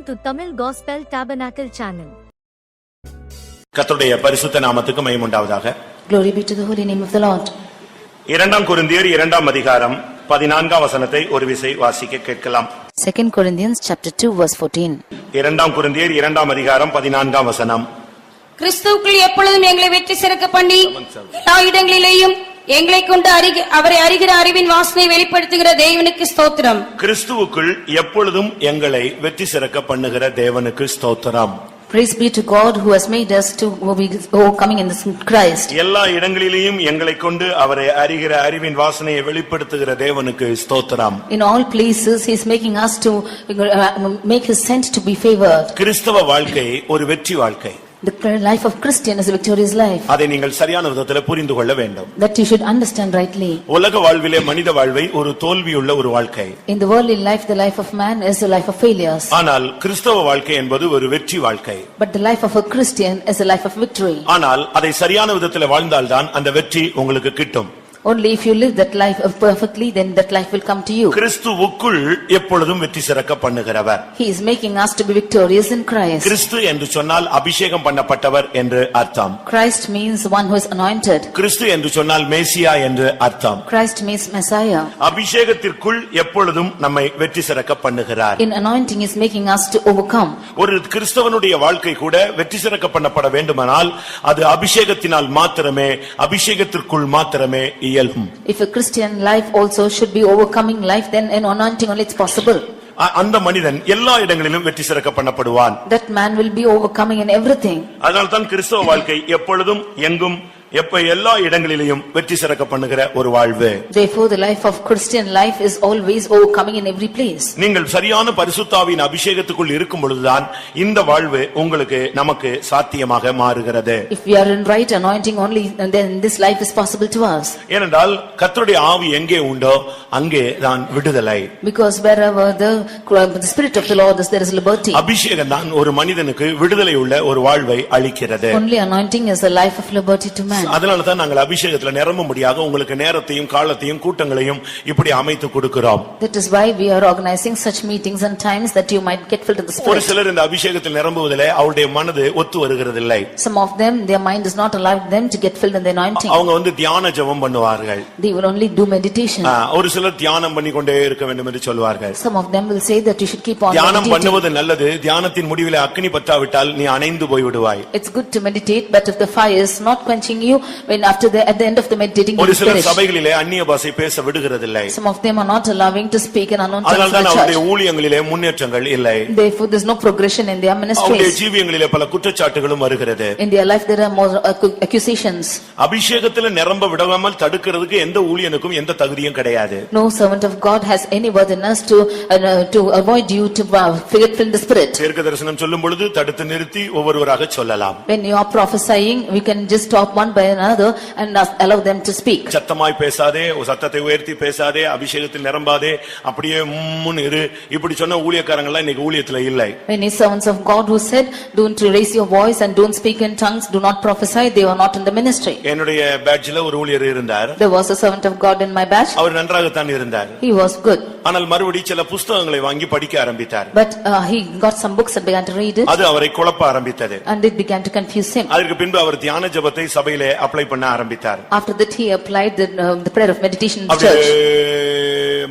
to Tamil Gospel Tabernacle channel. கர்த்தருடைய பரிசுத்த நாமத்துக்கு மகிமை உண்டாவதாக. Glory be to the holy name of the Lord. 2 கொரிந்தியர் 2 அதிகாரம் 14 வசனத்தை ஒரு விசை வாசிக்க கேட்கலாம். 2 Corinthians chapter 2 verse 14. 2 கொரிந்தியர் 2 அதிகாரம் 14 வசனம். கிறிஸ்துவுக்குள் எப்பொழுதும் எங்களை வெற்றி சிறக்க பண்ணி எல்லா இடங்களிலேயும் எங்களை கொண்டு அவரை அறிகிற அறிவின் வாசனை வெளிப்படுத்துகிற தேவனுக்கு ஸ்தோத்திரம். கிறிஸ்துவுக்குள் எப்பொழுதும் எங்களை வெற்றி சிறக்க பண்ணுகிற தேவனுக்கு ஸ்தோத்திரம். Praise be to God who has made us to be overcoming in Christ. எல்லா இடங்களிலேயும் எங்களை கொண்டு அவரை அறிகிற அறிவின் வாசனையை வெளிப்படுத்துகிற தேவனுக்கு ஸ்தோத்திரம். In all places he is making us to make his scent to be favored. கிறிஸ்தவ வாழ்க்கை ஒரு வெற்றி வாழ்க்கை. The life of Christian is a victorious life. அதை நீங்கள் சரியான விதத்தில் புரிந்து கொள்ள வேண்டும். That you should understand rightly. உலக வாழ்விலே மனித வாழ்வை ஒரு தோல்வியுள்ள ஒரு வாழ்க்கை. In the worldly life the life of man is a life of failures. ஆனால் கிறிஸ்தவ வாழ்க்கை என்பது ஒரு வெற்றி வாழ்க்கை. But the life of a Christian is a life of victory. ஆனால் அதை சரியான விதத்தில் வாழ்ந்தால்தான் அந்த வெற்றி உங்களுக்கு கிட்டும். Only if you live that life perfectly, then that life will come to you. கிறிஸ்துவுக்குள் எப்பொழுதும் வெற்றி சிறக்க பண்ணுகிறவர். He is making us to be victorious in Christ. கிறிஸ்து என்று சொன்னால் அபிஷேகம் பண்ணப்பட்டவர் என்று அர்த்தம். Christ means one who is anointed. கிறிஸ்து என்று சொன்னால் மேசியா என்று அர்த்தம். Christ means Messiah. அபிஷேகத்திற்குள் எப்பொழுதும் நம்மை வெற்றி சிறக்க பண்ணுகிறார். In anointing is making us to overcome. ஒரு கிறிஸ்தவனுடைய வாழ்க்கை கூட வெற்றி சிறக்க பண்ணப்பட வேண்டுமானால் அது அபிஷேகத்தினால் மாத்திரமே, அபிஷேகத்திற்குள் மாத்திரமே இயலும். If a Christian life also should be overcoming life, then in anointing only it's possible. அந்த மனிதன் எல்லா இடங்களிலும் வெற்றி சிறக்க பண்ணப்படுவான். That man will be overcoming in everything. அதனால்தான் கிறிஸ்தவ வாழ்க்கை எப்பொழுதும் எங்கும் எல்லா இடங்களிலும் வெற்றி சிறக்க பண்ணுகிற ஒரு வாழ்வு. Therefore the life of Christian life is always overcoming in every place. நீங்கள் சரியான பரிசுத்த ஆவியின் அபிஷேகத்துக்குள் இருக்கும் பொழுதுதான் இந்த வாழ்வு உங்களுக்கு நமக்கு சாத்தியமாக மாறுகிறது. If we are in right anointing only, then this life is possible to us. ஏனென்றால் கர்த்தருடைய ஆவி எங்கே உண்டோ அங்கே தான் விடுதலை. Because wherever the spirit of the Lord is, there is liberty. அபிஷேகம் தான் ஒரு மனிதனுக்கு விடுதலை உள்ள ஒரு வாழ்வை அளிக்கிறது. Only anointing is a life of liberty to man. அதனால தான் நாங்கள் அபிஷேகத்துல நிரம்ப முடியாக உங்களுக்கு நேரத்தையும் காலத்தையும் கூட்டங்களையும் இப்படி அமைத்து கொடுக்கிறோம். That is why we are organizing such meetings and times that you might get filled with the Spirit. ஒரு சிலர் இந்த அபிஷேகத்தில் நிரம்புவதிலே அவருடைய மனது ஒத்து வருகிறதில்லை. Some of them, their mind is not allowed them to get filled in the anointing. அவங்க தியான ஜெபம் பண்ணுவார்கள். They will only do meditation. ஒரு சிலர் தியானம் பண்ணிக்கொண்டே இருக்க வேண்டும் என்று சொல்வார்கள். Some of them will say that you should keep on meditating. தியானம் பண்ணுவது நல்லது. தியானத்தின் முடிவிலே அக்கினி பற்றாவிட்டால் நீ அணைந்து போய் விடுவாய். It's good to meditate, but if the fire is not quenching you, when at the end of the meditating you ஒரு சில perish. சபைகளிலே அந்நிய பாஷை பேச விடுகிறதில்லை. Some of them are not allowing to speak in unknown tongues. அதனால்தான் அவருடைய ஊழியங்களிலே முன்னேற்றங்கள் இல்லை. Therefore there is no progression in their ministries. அவருடைய ஜீவியங்களிலே பல குற்றச்சாட்டுகளும் வருகிறது. In their life there are more accusations. அபிஷேகத்தில் நிரம்ப விடாமல் தடுக்கிறதுக்கு எந்த ஊழியனுக்கும் எந்த தகுதியும் கிடையாது. No servant of God has any worthiness to avoid you to get filled in the Spirit. தீர்க்கதரிசனம் சொல்லும் பொழுது தடுத்து நிறுத்தி ஒவ்வொருவராக சொல்லலாம். When you are prophesying, we can just stop one by another and allow them to speak. சத்தமாய் பேசாதே, சத்தத்தை உயர்த்தி பேசாதே, அபிஷேகத்தில் நிரம்பாதே, அப்படியே முன் இரு, இப்படி சொன்ன ஊழியக்காரங்க எல்லாம் இன்னைக்கு ஊழியத்துல இல்லை. Many servants of God who said don't raise your voice and don't speak in tongues, do not prophesy, they are not in the ministry. என்னுடைய பேட்ச்ல ஒரு ஊழியர் இருந்தார். There was a servant of God in my batch. அவர் நன்றாக தான் இருந்தார். He was good. ஆனால் மறுபடியும் சில புத்தகங்களை வாங்கி படிக்க ஆரம்பித்தார். But he got some books and began to read it. அது அவரை குழப்ப ஆரம்பித்தது. And it began to confuse him. அதற்கு பின்பு அவர் தியான ஜெபத்தை சபையிலே அப்ளை பண்ண ஆரம்பித்தார். After that he applied the prayer of meditation in church.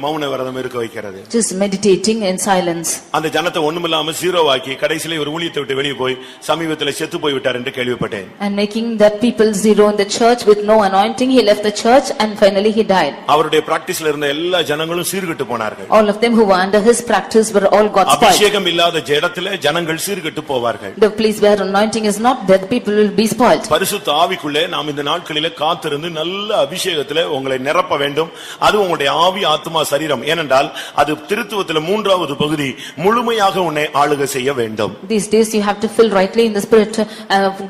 மௌன விரதம் இருக்க வைக்கிறது. Just meditating in silence. அந்த ஜனத்தை ஒண்ணுமில்லாம ஜீரோவாக்கி கடைசியில ஒரு ஊழியத்தை விட்டு வெளியே போய் சமீபத்துல செத்து போய் விட்டார் என்று கேள்விப்பட்டேன். And making that people zero in the church with no anointing, he left the church and finally he died. அவருடைய பிராக்டிஸ்ல இருந்த எல்லா ஜனங்களும் சீர்கெட்டு போனார்கள். All of them who were under his practice were all got spoiled. அபிஷேகம் இல்லாத இடத்திலே ஜனங்கள் சீர்கெட்டு போவார்கள். The place where anointing is not there, the people will be spoiled. பரிசுத்த ஆவிக்குள்ளே நாம் இந்த நாட்களிலே காத்திருந்து நல்ல அபிஷேகத்திலே உங்களை நிரப்ப வேண்டும். அது உங்களுடைய ஆவி, ஆத்மா, சரீரம். ஏனென்றால் அது திருத்துவத்திலே மூன்றாவது பகுதி, முழுமையாக உன்னை ஆளுகை செய்ய வேண்டும். These days you have to fill rightly in the spirit,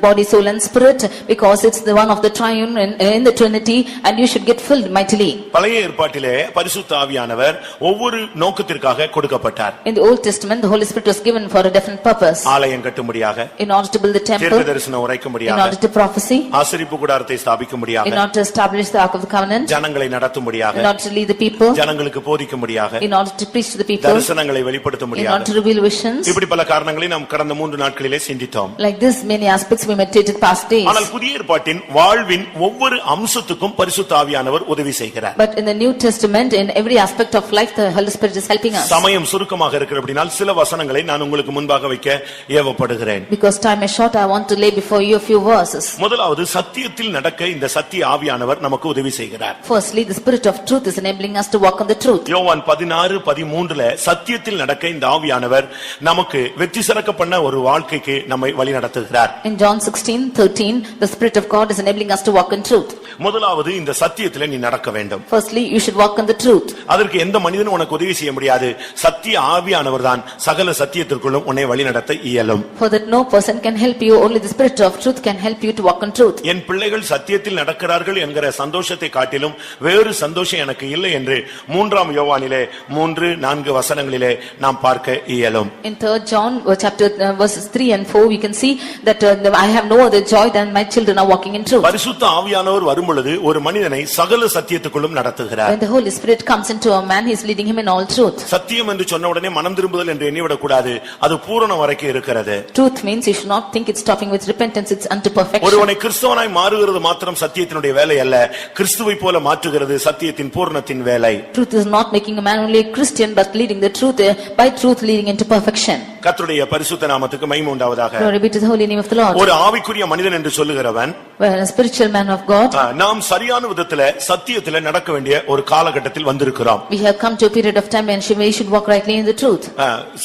body, soul and spirit, because it's the one of the triune in the Trinity, and you should get filled mightily. பழைய ஏற்பாட்டிலே பரிசுத்த ஆவியானவர் ஒவ்வொரு நோக்கத்திற்காக கொடுக்கப்பட்டார். In the Old Testament the Holy Spirit was given for a definite purpose. ஆலயம் கட்டும்படியாக, in order to build the temple, தீர்க்கதரிசனம் உரைக்கும்படியாக, in order to prophesy, ஆசரிப்பு கூடாரத்தை ஸ்தாபிக்கும்படியாக, in order to establish the ark of the covenant, ஜனங்களை நடத்தும்படியாக, in order to lead the people, ஜனங்களுக்கு ஜனங்களுக்கு போதிக்கும்படியாக, in order to preach to the people, தரிசனங்களை in வெளிப்படுத்தும்படியாக, order to reveal visions. இப்படி பல காரணங்களை நாம் கடந்த 3 நாட்களிலே சிந்தித்தோம். Like this, many aspects we meditated past days. ஆனால் புதிய ஏற்பாட்டின் வாழ்வின் ஒவ்வொரு அம்சத்துக்கும் பரிசுத்த ஆவியானவர் உதவி செய்கிறார். But in the New Testament, in every aspect of life, the Holy Spirit is helping us. சமயம் சுருக்கமாக இருக்கிறபடியால் சில வசனங்களை நான் உங்களுக்கு முன்பாக வைக்க ஏவப்படுகிறேன். Because time is short, I want to lay before you a few verses. முதலாவது சத்தியத்தில் நடக்க இந்த சத்திய ஆவியானவர் நமக்கு உதவி செய்கிறார். Firstly, the Spirit of truth is enabling us to walk on the truth. யோவான் 16:13 சத்தியத்தில் நடக்க இந்த ஆவியானவர் நமக்கு வெற்றி சிறக்க பண்ண ஒரு வாழ்க்கைக்கு நம்மை வழி நடத்துகிறார். In John 16:13, the Spirit of God is enabling us to walk in truth. முதலாவது இந்த சத்தியத்திலே நீ நடக்க வேண்டும். Firstly, you should walk on the truth. அதற்கு எந்த மனிதனும் உனக்கு உதவி செய்ய முடியாது. சத்திய ஆவியானவர் தான் சகல சத்தியத்திற்குள்ளும் உன்னை வழி நடத்த இயலும். For that no person can help you, only the Spirit of truth can help you to walk in truth. என் பிள்ளைகள் சத்தியத்தில் நடக்கிறார்கள் என்கிற சந்தோஷத்தை காட்டிலும் வேறு சந்தோஷம் எனக்கு இல்லை என்று 3 யோவானிலே 3-4 வசனங்களிலே நாம் பார்க்க இயலும். In 3 John chapter verses 3 and 4, we can see that I have no other joy than my children are walking in truth. பரிசுத்த ஆவியானவர் வரும் பொழுது ஒரு மனிதனை சகல சத்தியத்துக்குள்ளும் நடத்துகிறார். When the Holy Spirit comes into a man, he is leading him in all truth. சத்தியம் என்று சொன்ன உடனே மனம் திரும்புதல் என்று எண்ணிவிடக் கூடாது. அது பூரணம் வரைக்கும் இருக்கிறது. Truth means you should not think it's stopping with repentance, it's unto perfection. ஒருவனை கிறிஸ்தவனாய் மாறுகிறது மாத்திரம் சத்தியத்தினுடைய வேலை அல்ல, கிறிஸ்துவை போல மாற்றுகிறது சத்தியத்தின் பூரணத்தின் வேலை. Truth is not making a man only a Christian, but leading the truth, by truth leading into perfection. கர்த்தருடைய பரிசுத்த நாமத்துக்கு மகிமை உண்டாவதாக. Glory be to the holy name of the Lord. ஒரு ஆவிக்குரிய மனிதன் என்று சொல்லுகிறவன், When a spiritual man of God, நாம் சரியான விதத்திலே சத்தியத்திலே நடக்க வேண்டிய ஒரு காலகட்டத்தில் வந்திருக்கிறோம். we have come to a period of time when we should walk rightly in the truth.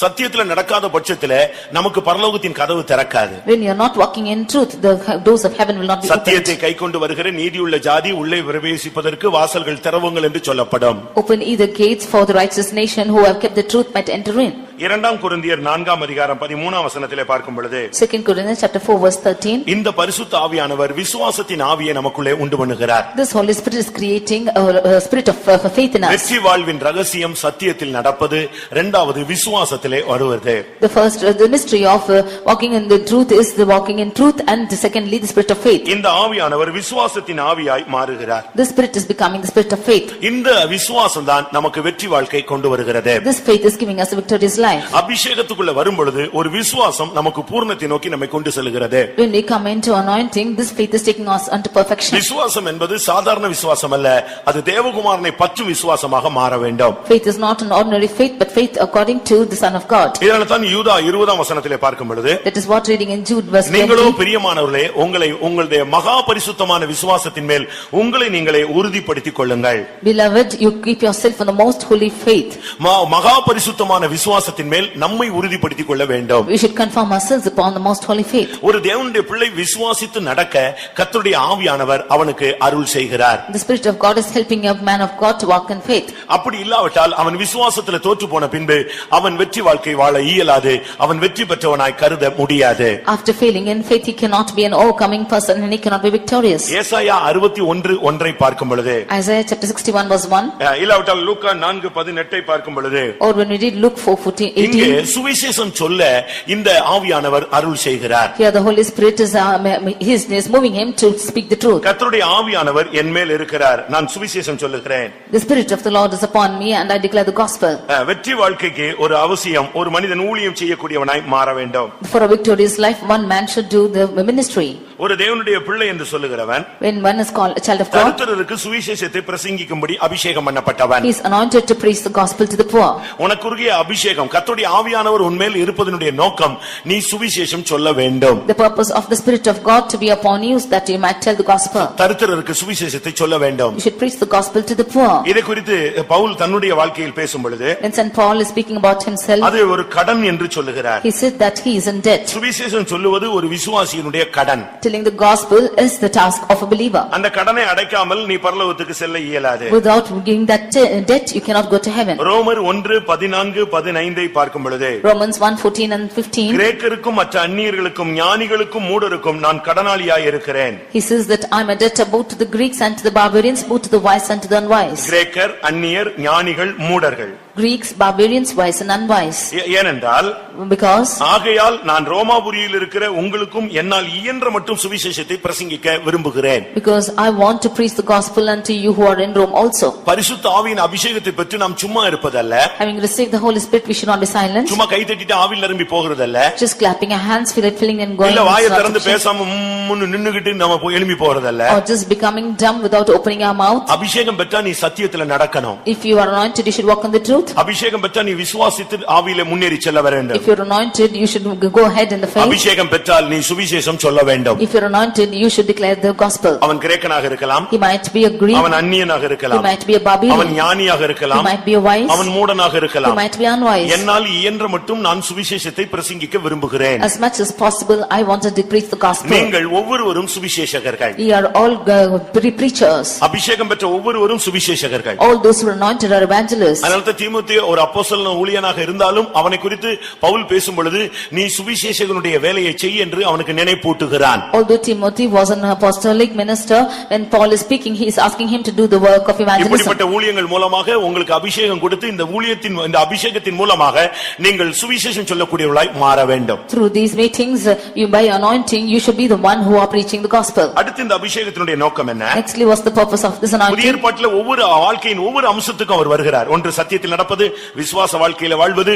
சத்தியத்திலே நடக்காத பட்சத்திலே நமக்கு பரலோகத்தின் கதவு திறக்காது. When you are not walking in truth, the doors of heaven will not be opened. சத்தியத்தை கைக்கொண்டு வருகிற நீதியுள்ள ஜாதி உள்ளே பிரவேசிப்பதற்கு வாசல்கள் திறவுங்கள் என்று சொல்லப்படும். Open either gates for the righteous nation who have kept the truth might enter in. 2 கொரிந்தியர் 4:13 பார்க்கும் பொழுது, 2 Corinthians chapter 4 verse 13, இந்த பரிசுத்த ஆவியானவர் விசுவாசத்தின் ஆவியை நமக்குள்ளே உண்டு பண்ணுகிறார். this Holy Spirit is creating a spirit of faith in us. வெற்றி வாழ்வின் ரகசியம் சத்தியத்தில் நடப்பது, இரண்டாவது விசுவாசத்திலே வருவது. The first, the mystery of walking in the truth is the walking in truth, and secondly the spirit of faith. இந்த ஆவியானவர் விசுவாசத்தின் ஆவியாய் மாறுகிறார். This spirit is becoming the spirit of faith. இந்த விசுவாசம் தான் நமக்கு வெற்றி வாழ்க்கை கொண்டு வருகிறது. This faith is giving us a victorious life. அபிஷேகத்துக்குள்ள வரும் பொழுது ஒரு விசுவாசம் நமக்கு பூர்ணத்தை நோக்கி நம்மை கொண்டு செல்கிறது. When we come into anointing, this faith is taking us unto perfection. விசுவாசம் என்பது சாதாரண விசுவாசம் அல்ல, அது தேவகுமாரனை பற்றும் விசுவாசமாக மாற வேண்டும். Faith is not an ordinary faith, but faith according to the Son of God. இதனால தான் யூதா 20 வசனத்திலே பார்க்கும் பொழுது, That is what reading in Jude verse 20. நீங்களோ பிரியமானவர்களே, உங்களுடைய மகா பரிசுத்தமான விசுவாசத்தின் மேல் உங்களை நீங்களே உறுதிப்படுத்திக் கொள்ளுங்கள். Beloved, you keep yourself on the most holy faith. மகா பரிசுத்தமான விசுவாசத்தின் மேல் நம்மை உறுதிப்படுத்திக் கொள்ள வேண்டும். We should confirm ourselves upon the most holy faith. ஒரு தேவனுடைய பிள்ளை விசுவாசித்து நடக்க கர்த்தருடைய ஆவியானவர் அவனுக்கு அருள் செய்கிறார். The Spirit of God is helping a man of God to walk in faith. அப்படி இல்லாவிட்டால் அவன் விசுவாசத்திலே தோற்று போன பின்பு அவன் வெற்றி வாழ்க்கை வாழ இயலாது, அவன் வெற்றி பெற்றவனாய் கருத முடியாது. After failing in faith, he cannot be an overcoming person and he cannot be victorious. ஏசாயா 61:1 பார்க்கும் பொழுது, Isaiah chapter 61 verse 1, இல்லாவிட்டால் லூக்கா 4:18 பார்க்கும் பொழுது, or when we read Luke 4:18, இங்கே சுவிசேஷம் சொல்ல இந்த ஆவியானவர் அருள் செய்கிறார். here the Holy Spirit is moving him to speak the truth. கர்த்தருடைய ஆவியானவர் என் மேல் இருக்கிறார், நான் சுவிசேஷம் சொல்லுகிறேன். The Spirit of the Lord is upon me and I declare the gospel. வெற்றி வாழ்க்கைக்கு ஒரு அவசியம், ஒரு மனிதன் ஊழியம் செய்யக்கூடியவனாய் மாற வேண்டும். For a victorious life, one man should do the ministry. ஒரு தேவனுடைய பிள்ளை என்று சொல்லுகிறவன், When one is called a child of God, தரித்திரருக்கு சுவிசேஷத்தை பிரசங்கிக்கும்படி அபிஷேகம் பண்ணப்பட்டவன். he is anointed to preach the gospel to the poor. உனக்குரிய அபிஷேகம், கர்த்தருடைய ஆவியானவர் உன்மேல் இருப்பதனுடைய நோக்கம், நீ சுவிசேஷம் சொல்ல வேண்டும். The purpose of the Spirit of God to be upon you is that you might tell the gospel. தரித்திரருக்கு சுவிசேஷத்தை சொல்ல வேண்டும். You should preach the gospel to the poor. இதை குறித்து பவுல் தன்னுடைய வாழ்க்கையில் பேசும் பொழுது, When St. Paul is speaking about himself, அது ஒரு கடன் என்று சொல்லுகிறார். he said that he is in debt. சுவிசேஷம் சொல்லுவது ஒரு விசுவாசியினுடைய கடன். Telling the gospel is the task of a believer. அந்த கடனை அடைக்காமல் நீ பரலோகத்துக்கு செல்ல இயலாது. Without giving that debt, you cannot go to heaven. ரோமர் 1:14-15 பார்க்கும் பொழுது, Romans 1:14 and 15, கிரேக்கருக்கும் மற்ற அந்நியர்களுக்கும் ஞானிகளுக்கும் மூடருக்கும் நான் கடனாளியாய் இருக்கிறேன். he says that I am a debtor both to the Greeks and to the barbarians, both to the wise and to the unwise. கிரேக்கர், அந்நியர், ஞானிகள், மூடர்கள். Greeks, barbarians, wise and unwise. ஏனென்றால் Because ஆகையால் நான் ரோமாபுரியில் இருக்கிற உங்களுக்கும் என்னால் இயன்ற மட்டும் சுவிசேஷத்தை பிரசங்கிக்க விரும்புகிறேன். I want to preach the gospel unto you who are in Rome also. பரிசுத்த ஆவியின் அபிஷேகத்தை பெற்று நாம் சும்மா இருப்பதல்ல. Having received the Holy Spirit, we should not be silent. சும்மா கை தட்டிட்டு ஆவியில் நிரம்பி போகிறதல்ல. Just clapping our hands, filling and going. இல்ல வாயை திறந்து பேசாம முன்னு நின்னுகிட்டு நாம போய் எழும்பி போறதல்ல. Or just becoming dumb without opening our mouth. அபிஷேகம் பெற்றா நீ சத்தியத்துல நடக்கணும். If you are anointed, you should walk in the truth. அபிஷேகம் பெற்றா நீ விசுவாசித்து ஆவியிலே முன்னேறி செல்ல வேண்டும். If you are anointed, you should go ahead in the faith. அபிஷேகம் பெற்றால் நீ சுவிசேஷம் சொல்ல வேண்டும். If you are anointed, you should declare the gospel. அவன் கிரேக்கனாக இருக்கலாம். He might be a Greek. அவன் அந்நியனாக இருக்கலாம். He might be a barbarian. அவன் ஞானியாக இருக்கலாம். He might be a wise. அவன் மூடனாக இருக்கலாம். He might be unwise. என்னால் இயன்ற மட்டும் நான் சுவிசேஷத்தை பிரசங்கிக்க விரும்புகிறேன். As much as possible, I want to preach the gospel. நீங்கள் ஒவ்வொருவரும் சுவிசேஷகர்கள். We are all preachers. அபிஷேகம் பெற்ற ஒவ்வொருவரும் சுவிசேஷகர்கள். All those who are anointed are evangelists. அதனால தீமோத்தேயு ஒரு அப்போஸ்தலன் ஊழியனாக இருந்தாலும் அவனை குறித்து பவுல் பேசும் பொழுது நீ சுவிசேஷகனுடைய வேலையை செய் என்று அவனுக்கு நினைப்பூட்டுகிறான். Although Timothy was an apostolic minister, when Paul is speaking, he is asking him to do the work of evangelism. இப்படிப்பட்ட ஊழியங்கள் மூலமாக உங்களுக்கு அபிஷேகம் கொடுத்து இந்த ஊழியத்தின் இந்த அபிஷேகத்தின் மூலமாக நீங்கள் சுவிசேஷம் சொல்லக்கூடியவர்களாய் மாற வேண்டும். Through these meetings, you by anointing, you should be the one who are preaching the gospel. அடுத்து இந்த அபிஷேகத்தினுடைய நோக்கம் என்ன? Nextly, what's the purpose of this anointing? புதிய ஏற்பாட்டிலே ஒவ்வொரு வாழ்க்கையின் ஒவ்வொரு அம்சத்துக்கும் அவர் வருகிறார். ஒன்று சத்தியத்தில் நடப்பது, விசுவாச வாழ்க்கையில வாழ்வது,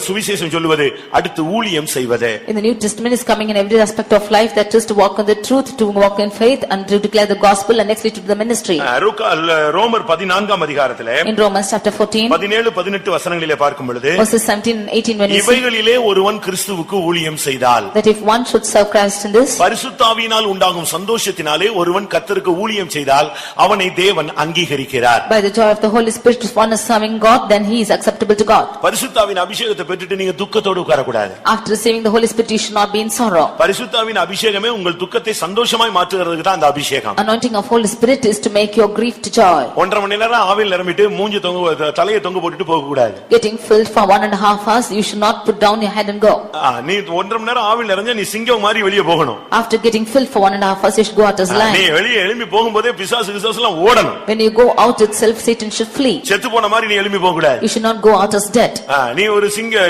சுவிசேஷம் சொல்லுவது, அடுத்து ஊழியம் செய்வது. In the New Testament is coming in every aspect of life, that is to walk in the truth, to walk in faith and to declare the gospel, and nextly to the ministry. ரோமர் 14ஆம் அதிகாரத்திலே In Romans chapter 14 17-18 வசனங்களிலே பார்க்கும் பொழுது verses 17 and 18, when we see இவைகளிலே ஒருவன் கிறிஸ்துவுக்கு ஊழியம் செய்தால் that if one should serve Christ in this, பரிசுத்த ஆவியினால் உண்டாகும் சந்தோஷத்தினாலே ஒருவன் கர்த்தருக்கு ஊழியம் செய்தால் அவனை தேவன் அங்கீகரிக்கிறார். by the joy of the Holy Spirit, if one is serving God, then he is acceptable to God. பரிசுத்த ஆவியின் அபிஷேகத்தை பெற்றுட்டு நீங்க துக்கத்தோடு உட்கார கூடாது. After receiving the Holy Spirit, you should not be in sorrow. பரிசுத்த ஆவியின் அபிஷேகமே உங்கள் துக்கத்தை சந்தோஷமாய் மாற்றுகிறதுக்கு தான் அந்த அபிஷேகம். Anointing of Holy Spirit is to make your grief to joy. 1.5 மணி நேரம் ஆவியில் நிரம்பிட்டு மூஞ்சி தலையை தொங்க போட்டுட்டு போக கூடாது. Getting filled for 1.5 hours, you should not put down your head and go. நீ 1.5 மணி நேரம் ஆவியில் நிறைஞ்சா நீ சிங்கம் மாதிரி வெளியே போகணும். After getting filled for 1.5 hours, you should go out as lion. நீ வெளியே எழும்பி போகும்போதே பிசாசுலாம் ஓடணும். When you go out itself, Satan should flee. செத்து போன மாதிரி நீ எழும்பி போக கூடாது. You should not go out as dead. நீ ஒரு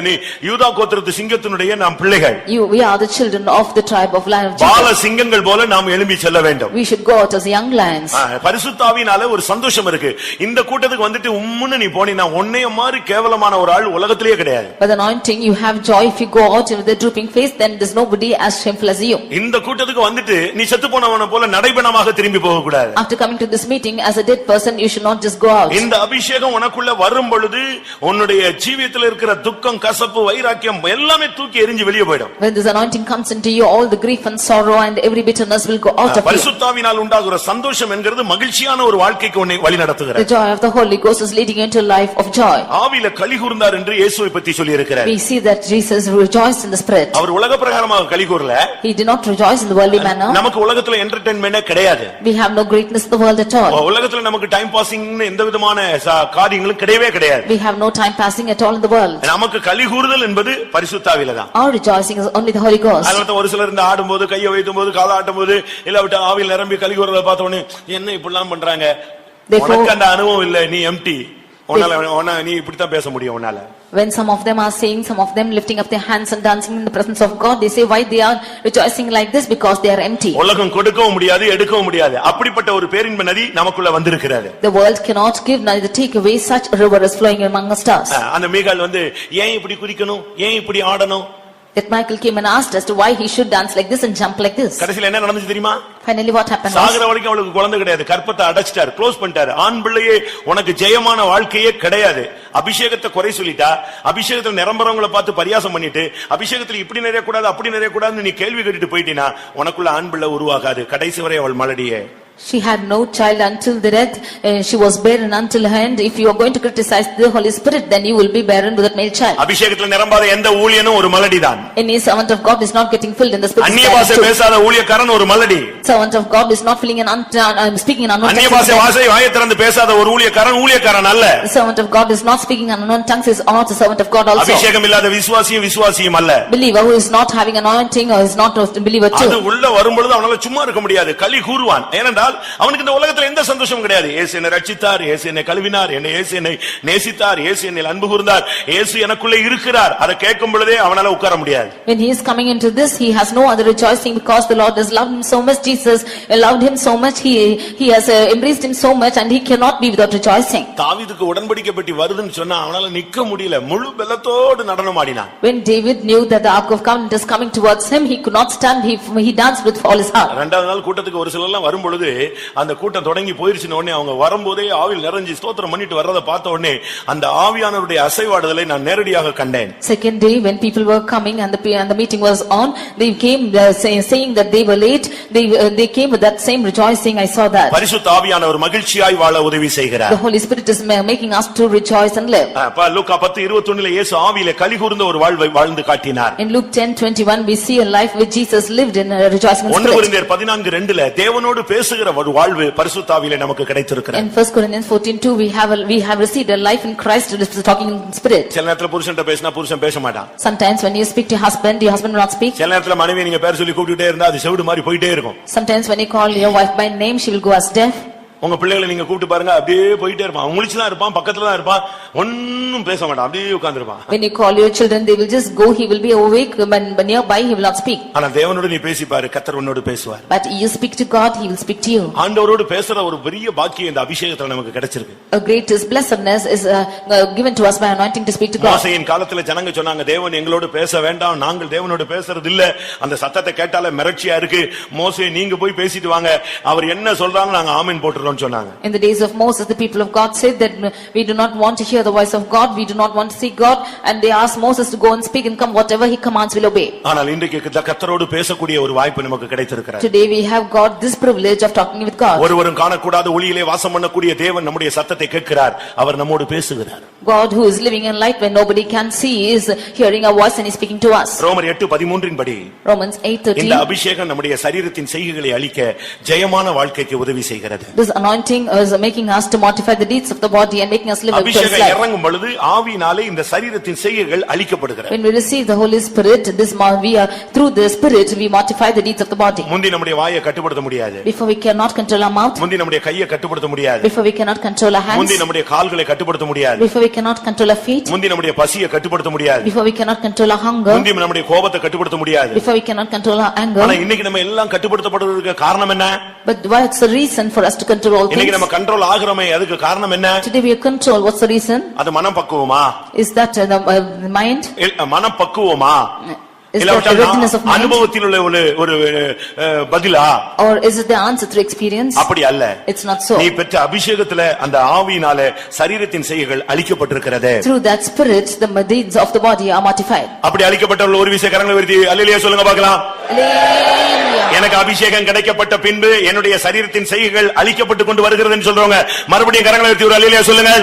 நீ யூதா கோத்திரத்து சிங்கத்தினுடைய நாம் பிள்ளைகள். We are the children of the tribe of lion of Bala Judah. சிங்கங்கள் போல நாம் எழும்பி செல்ல வேண்டும். We should go out as young lions. பரிசுத்த ஆவியினால ஒரு சந்தோஷம் இருக்கு. இந்த கூட்டத்துக்கு வந்துட்டு உம்முன்னு நீ போனினா உன்னைய மாதிரி கேவலமான ஒரு ஆள் உலகத்திலேயே கிடையாது. By the anointing, you have joy. If you go out with a drooping face, then there's nobody as shameful as you. இந்த கூட்டத்துக்கு வந்துட்டு நீ செத்து போனவன போல நடைபெணமாக திரும்பி போக கூடாது. After coming to this meeting as a dead person, you should not just go out. இந்த அபிஷேகம் உனக்குள்ள வரும் பொழுது உன்னுடைய ஜீவியத்தில் இருக்கிற துக்கம், கசப்பு, வைராக்கியம் எல்லாமே தூக்கி எறிஞ்சு வெளியே போய்டும். When this anointing comes into you, all the grief and sorrow and every bitterness will go out of you. பரிசுத்த ஆவியினால் உண்டாகிற சந்தோஷம் என்கிறது மகிழ்ச்சியான ஒரு வாழ்க்கைக்கு உன்னை வழி நடத்துகிறது. The joy of the Holy Ghost is leading you into a life of joy. ஆவியில களி கூர்ந்தார் என்று இயேசுவை பற்றி சொல்லி இருக்கிறார். We see that Jesus rejoiced in the spirit. அவர் உலக பிரகாரமாக களி கூறல. He did not rejoice in the worldly manner. நமக்கு உலகத்துல என்டர்டெயின்மென்ட் கிடையாது. We have no greatness in the world at all. உலகத்துல நமக்கு டைம் பாசிங் எந்த விதமான காரியங்களும் கிடையவே கிடையாது. We have no time passing at all in the world. நமக்கு களி கூறுதல் என்பது பரிசுத்த ஆவியில தான். Our rejoicing is only the Holy Ghost. அதனால ஒரு சிலர் இந்த ஆடும்போது கையை வைக்கும்போது காலை ஆட்டும்போது இல்ல விட்டு ஆவியில் நிரம்பி களி கூறத பார்த்த உடனே என்ன இப்படிலாம் பண்றாங்க? உனக்கு அந்த அனுபவம் இல்ல, நீ எம்டி. உன்னால நீ இப்படி தான் பேச முடியும் உன்னால. When some of them are saying, some of them lifting up their hands and dancing in the presence of God, they say why they are rejoicing like this, because they are empty. உலகம் கொடுக்கவும் முடியாது, எடுக்கவும் முடியாது. அப்படிப்பட்ட ஒரு பேரின்ப நதி நமக்குள்ள வந்திருக்கிறது. The world cannot give neither take away, such a river is flowing among us. அந்த மீகால் வந்து ஏன் இப்படி குதிக்கணும், ஏன் இப்படி ஆடணும்? That Michael came and asked as to why he should dance like this and jump like this. கடைசில என்ன நடந்துச்சு தெரியுமா? Finally what happened was, சாகர வரைக்கும் அவளுக்கு குழந்தை கிடையாது, கற்பத்தை அடைச்சிட்டார், க்ளோஸ் பண்ணிட்டார். ஆண் பிள்ளையே உனக்கு ஜெயமான வாழ்க்கையே கிடையாது. அபிஷேகத்தை குறை சொல்லிட்டா, அபிஷேகத்துல நிரம்பறவங்களை பார்த்து பரியாசம் பண்ணிட்டு, அபிஷேகத்துல இப்படி நிறைய கூடாது அப்படி நிறைய கூடாதுன்னு நீ கேள்வி கேட்டுட்டு போயிட்டினா உனக்குள்ள ஆண் பிள்ளை உருவாகாது. கடைசி வரை அவள் மலடியே. She had no child until the death, she was barren until her end. If you are going to criticize the Holy Spirit, then you will be barren with that male child. அபிஷேகத்துல நிரம்பாத எந்த ஊழியனும் ஒரு மலடிதான். Any servant of God is not getting filled in the Spirit. அந்நிய பாஷை பேசாத ஊழியக்காரன் ஒரு மலடி. Servant of God is not filling speaking in unknown tongues. அந்நிய பாஷை வாயை திறந்து பேசாத ஒரு ஊழியக்காரன் அல்ல. The servant of God is not speaking in unknown tongues is not a servant of God also. அபிஷேகம் இல்லாத விசுவாசியும் அல்ல. Believer who is not having anointing or is not a believer too. அது உள்ள வரும்பொழுது அவனால சும்மா இருக்க முடியாது, களி கூறுவான். ஏனென்றால் ஏனென்றால் அவனுக்கு இந்த உலகத்துல எந்த சந்தோஷமும் கிடையாது. இயேசு என்னை ரட்சித்தார், இயேசு என்னை கழுவினார், இயேசு என்னை நேசித்தார், இயேசு என்னை அன்பு கூர்ந்தார், இயேசு எனக்குள்ளே இருக்கிறார். அதை கேட்கும் பொழுதே அவனால உட்கார முடியாது. When he is coming into this, he has no other rejoicing because the Lord has loved him so much. Jesus loved him so much. He has embraced him so much, and he cannot be without rejoicing. தாவீதுக்கு உடன்படிக்கை பெட்டி வருதுன்னு சொன்னா அவனால நிக்க முடியல, முழு பலத்தோடு நடனம் ஆடினான். When David knew that the Ark of Covenant is coming towards him, he could not stand. He danced with all his heart. இரண்டாவது நாள் கூட்டத்துக்கு ஒரு சிலர் எல்லாம் வரும் பொழுது அந்த கூட்டம் தொடங்கி போயிருச்சுன உடனே அவங்க வரும்போதே ஆவியில் நிறைஞ்சு ஸ்தோத்திரம் பண்ணிட்டு வர்றதை பார்த்த உடனே அந்த ஆவியானவருடைய அசைவாடுதலை நான் நேரடியாக கண்டேன். Second day, when people were coming and the meeting was on, they came saying that they were late. They came with that same rejoicing. I saw that. பரிசுத்த ஆவியானவர் மகிழ்ச்சியாய் வாழ உதவி செய்கிறார். The Holy Spirit is making us to rejoice and live. லூக்கா 10:21 இயேசு ஆவியிலே களிகூர்ந்த ஒரு வாழ்வை வாழ்ந்து காட்டினார். In Luke 10:21 we see a life which Jesus lived in rejoicing in spirit. 1 கொரிந்தியர் 14:2 தேவனோடு பேசுகிற ஒரு வாழ்வு பரிசுத்த ஆவியிலே நமக்கு கிடைத்திருக்கிறது. In 1 Corinthians 14:2 we have received a life in Christ, talking in spirit. சில நேரத்துல புருஷன்ட்ட பேசினா புருஷன் பேச மாட்டான். Sometimes when you speak to your husband will not speak. சில நேரத்துல மனைவி நீங்க பேர் சொல்லி கூப்பிட்டுட்டே இருந்தா அது செவிடு மாதிரி போயிட்டே இருக்கும். Sometimes when you call your wife by name, she will go as deaf. உங்க பிள்ளைகளை நீங்க கூப்பிட்டு பாருங்க, அப்படியே போயிட்டே இருப்பான், முழிச்சுதான் இருப்பான், பக்கத்துல தான் இருப்பான், ஒன்னும் பேச மாட்டான், அப்படியே உட்கார்ந்திருப்பான். When you call your children, they will just go, he will be awake, but nearby he will not speak. ஆனா தேவனோடு நீ பேசி பாரு, கர்த்தர் உன்னோடு பேசுவார். But you speak to God, he will speak to you. ஆண்டவரோடு பேசுற ஒரு பெரிய பாக்கியம் இந்த அபிஷேகத்துல நமக்கு கிடைச்சிருக்கு. A greatest blessedness is given to us by anointing to speak to God. மோசேயின் காலத்துல ஜனங்க சொன்னாங்க, தேவன் எங்களோடு பேச வேண்டாம், நாங்கள் தேவனோடு பேசுறது இல்ல, அந்த சத்தத்தை கேட்டாலே மிரட்சியா இருக்கு, மோசே நீங்க போய் பேசிட்டு வாங்க, அவர் என்ன சொல்றாங்க நாங்க ஆமென் போட்டுறோம்னு சொன்னாங்க. In the days of Moses, the people of God said that we do not want to hear the voice of God, we do not want to see God, and they asked Moses to go and speak and come, whatever he commands we'll obey. ஆனால் இன்றைக்கு கர்த்தரோடு பேசக்கூடிய ஒரு வாய்ப்பு நமக்கு கிடைத்திருக்கிறது. Today we have got this privilege of talking with God. ஒருவரும் காணக்கூடாத ஒளியிலே வாசம் பண்ணக்கூடிய தேவன் நம்முடைய சத்தத்தை கேட்கிறார், அவர் நம்மோடு பேசுகிறார். God who is living in light when nobody can see is hearing our voice and is speaking to us. ரோமர் 8:13 படி Romans 8:13 இந்த அபிஷேகம் நம்முடைய சரீரத்தின் செய்கைகளை அழிக்க ஜெயமான வாழ்க்கைக்கு உதவி செய்கிறது. This anointing is making us to mortify the deeds of the body and making us live a victorious அபிஷேகம் life. இறங்கும் பொழுது ஆவியினாலே இந்த சரீரத்தின் செய்கைகள் அழிக்கப்படுகிறது. When we receive the Holy Spirit, we are through the Spirit we mortify the deeds of the body. முந்தி நம்முடைய வாயை கட்டுப்படுத்த முடியாது. Before we cannot control our mouth. முந்தி நம்முடைய கையை கட்டுப்படுத்த முடியாது. Before we cannot control our hands. முந்தி நம்முடைய கால்களை கட்டுப்படுத்த முடியாது. Before we cannot control our feet. முந்தி நம்முடைய பசியை கட்டுப்படுத்த முடியாது. Before we cannot control our hunger. முந்தி நம்முடைய கோபத்தை கட்டுப்படுத்த முடியாது. Before we cannot control our anger. ஆனா இன்னைக்கு நம்ம எல்லாம் கட்டுப்படுத்தப்படுவதற்கு காரணம் என்ன? But what's the reason for us to control all things? இன்னைக்கு நம்ம கண்ட்ரோல் ஆகுறோமே, அதுக்கு காரணம் என்ன? Today we are control, what's the reason? அது மனப்பக்குவமா? Is that the mind? மனப்பக்குவமா? Is that the readiness of mind? அனுபவத்தில் உள்ள ஒரு பதிலா? Or is it the answer through experience? அப்படி அல்ல. It's not so. நீ பெற்ற அபிஷேகத்திலே அந்த ஆவியினாலே சரீரத்தின் செய்கைகள் அழிக்கப்பட்டிருக்கிறது. Through that spirit the deeds of the body are mortified. அப்படி அழிக்கப்பட்டவர்கள் ஒரு விஷயம் கரங்களை உயர்த்தி அல்லேலூயா சொல்லுங்க பார்க்கலாம். Hallelujah. எனக்கு அபிஷேகம் கிடைக்கப்பட்ட பின்பு என்னுடைய சரீரத்தின் செய்கைகள் அழிக்கப்பட்டு கொண்டு வருகிறதுன்னு சொல்றவங்க மறுபடியும் கரங்களை உயர்த்தி ஒரு அல்லேலூயா சொல்லுங்க.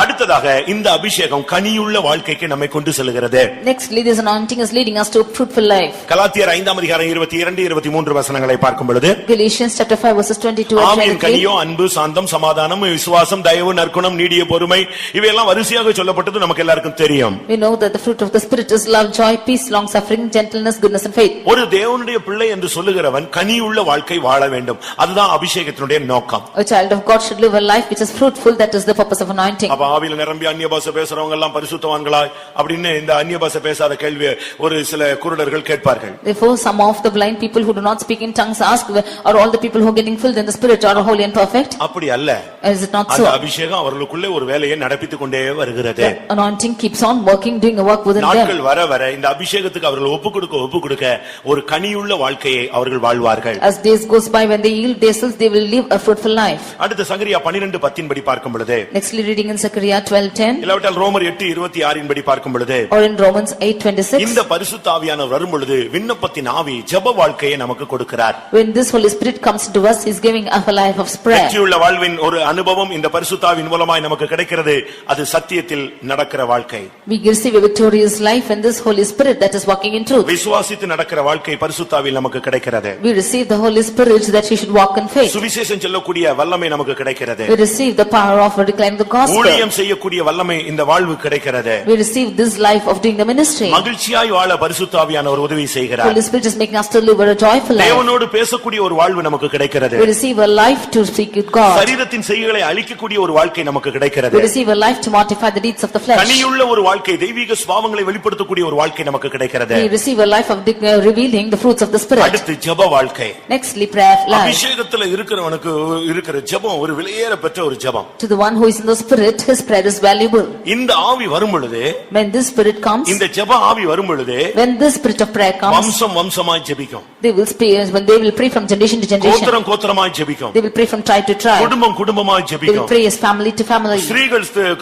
அடுத்ததாக இந்த அபிஷேகம் கனியுள்ள வாழ்க்கைக்கு நம்மை கொண்டு செல்கிறது. Nextly, this anointing is leading us to a fruitful life. கலாத்தியர் 5:22-23 வசனங்களை பார்க்கும் பொழுது Galatians chapter 5 verses 22 and 23. ஆவியின் கனியோ அன்பு, சாந்தம், சமாதானம், விசுவாசம், தயவு, நற்குணம், நீடிய பொறுமை, இவையெல்லாம் வரிசையாக சொல்லப்பட்டது நமக்கு எல்லாருக்கும் தெரியும். We know that the fruit of the spirit is love, joy, peace, long suffering, gentleness, goodness and faith. ஒரு தேவனுடைய பிள்ளை என்று சொல்லுகிறவன் கனியுள்ள வாழ்க்கை வாழ வேண்டும். அதுதான் அபிஷேகத்தினுடைய நோக்கம். A child of God should live a life which is fruitful. That is the purpose of anointing. ஆவியில நிரம்பி அந்நிய பாஷை பேசுறவங்க எல்லாம் பரிசுத்தவான்களாய் அப்படின்னு இந்த அந்நிய பாஷை பேசாத கேள்வி ஒரு சில குருடர்கள் கேட்பார்கள். Therefore some of the blind people who do not speak in tongues ask, are all the people who are getting filled in the spirit are holy and perfect? அப்படி அல்ல. Is it not so? அந்த அபிஷேகம் அவர்களுக்குள்ளே ஒரு வேலையை நடப்பித்துக் கொண்டே வருகிறது. The anointing keeps on working, doing a work within them. நாட்கள் வர வர இந்த அபிஷேகத்துக்கு அவர்கள் ஒப்பு கொடுக்க ஒரு கனியுள்ள வாழ்க்கையை அவர்கள் வாழ்வார்கள். As days goes by, when they yield themselves, they will live a fruitful life. அடுத்து சங்கரியா 12:10 படி பார்க்கும் பொழுது, Nextly reading in Zechariah 12:10, இல்லாவிட்டால் ரோமர் 8:26 படி பார்க்கும் பொழுது, or in Romans 8:26, இந்த பரிசுத்த ஆவியானவர் வரும் பொழுது விண்ணப்பத்தின் ஆவி ஜெப வாழ்க்கையை நமக்கு கொடுக்கிறார். when this Holy Spirit comes to us, he is giving us a life of prayer. வெற்றியுள்ள வாழ்வின் ஒரு அனுபவம் இந்த பரிசுத்த ஆவியின் மூலமாய் நமக்கு கிடைக்கிறது. அது சத்தியத்தில் நடக்கிற வாழ்க்கை. We receive a victorious life in this Holy Spirit that is walking in truth. விசுவாசித்து நடக்கிற வாழ்க்கை பரிசுத்த ஆவியில் நமக்கு கிடைக்கிறது. We receive the Holy Spirit that we should walk in faith. சுவிசேஷம் சொல்லக்கூடிய வல்லமை நமக்கு கிடைக்கிறது. We receive the power of declaring the gospel. ஊழியம் ஊழியம் செய்யக்கூடிய வல்லமை இந்த வாழ்வு கிடைக்கிறது. We receive this life of doing the ministry. மகிழ்ச்சியாய் வாழ பரிசுத்த ஆவியானவர் உதவி செய்கிறார். Holy Spirit is making us to live a joyful life. தேவனோடு பேசக்கூடிய ஒரு வாழ்வு நமக்கு கிடைக்கிறது. We receive a life to speak with God. சரீரத்தின் செய்கைகளை அழிக்கக்கூடிய ஒரு வாழ்க்கை நமக்கு கிடைக்கிறது. We receive a life to mortify the deeds of the flesh. கனியுள்ள ஒரு வாழ்க்கை, தெய்வீக சுபாவங்களை வெளிப்படுத்தக்கூடிய ஒரு வாழ்க்கை நமக்கு கிடைக்கிறது. We receive a life of revealing the fruits of the Spirit. அடுத்து ஜெப வாழ்க்கை. Nextly prayer life. அபிஷேகத்துல இருக்கிறவனுக்கு இருக்கிற ஜெபம் ஒரு விலையேற பெற்ற ஒரு ஜெபம். To the one who is in the Spirit, his prayer is valuable. இந்த ஆவி வரும் பொழுது, when this Spirit comes, இந்த ஜெப ஆவி வரும் பொழுது, when this spirit of prayer comes, வம்சம் வம்சமாய் ஜெபிக்கும். they will pray, when they will pray from generation to generation. கோத்திரம் கோத்திரமாய் ஜெபிக்கும். They will pray from tribe to tribe. குடும்பம் குடும்பமாய் They will ஜெபிக்கும். pray as family to family.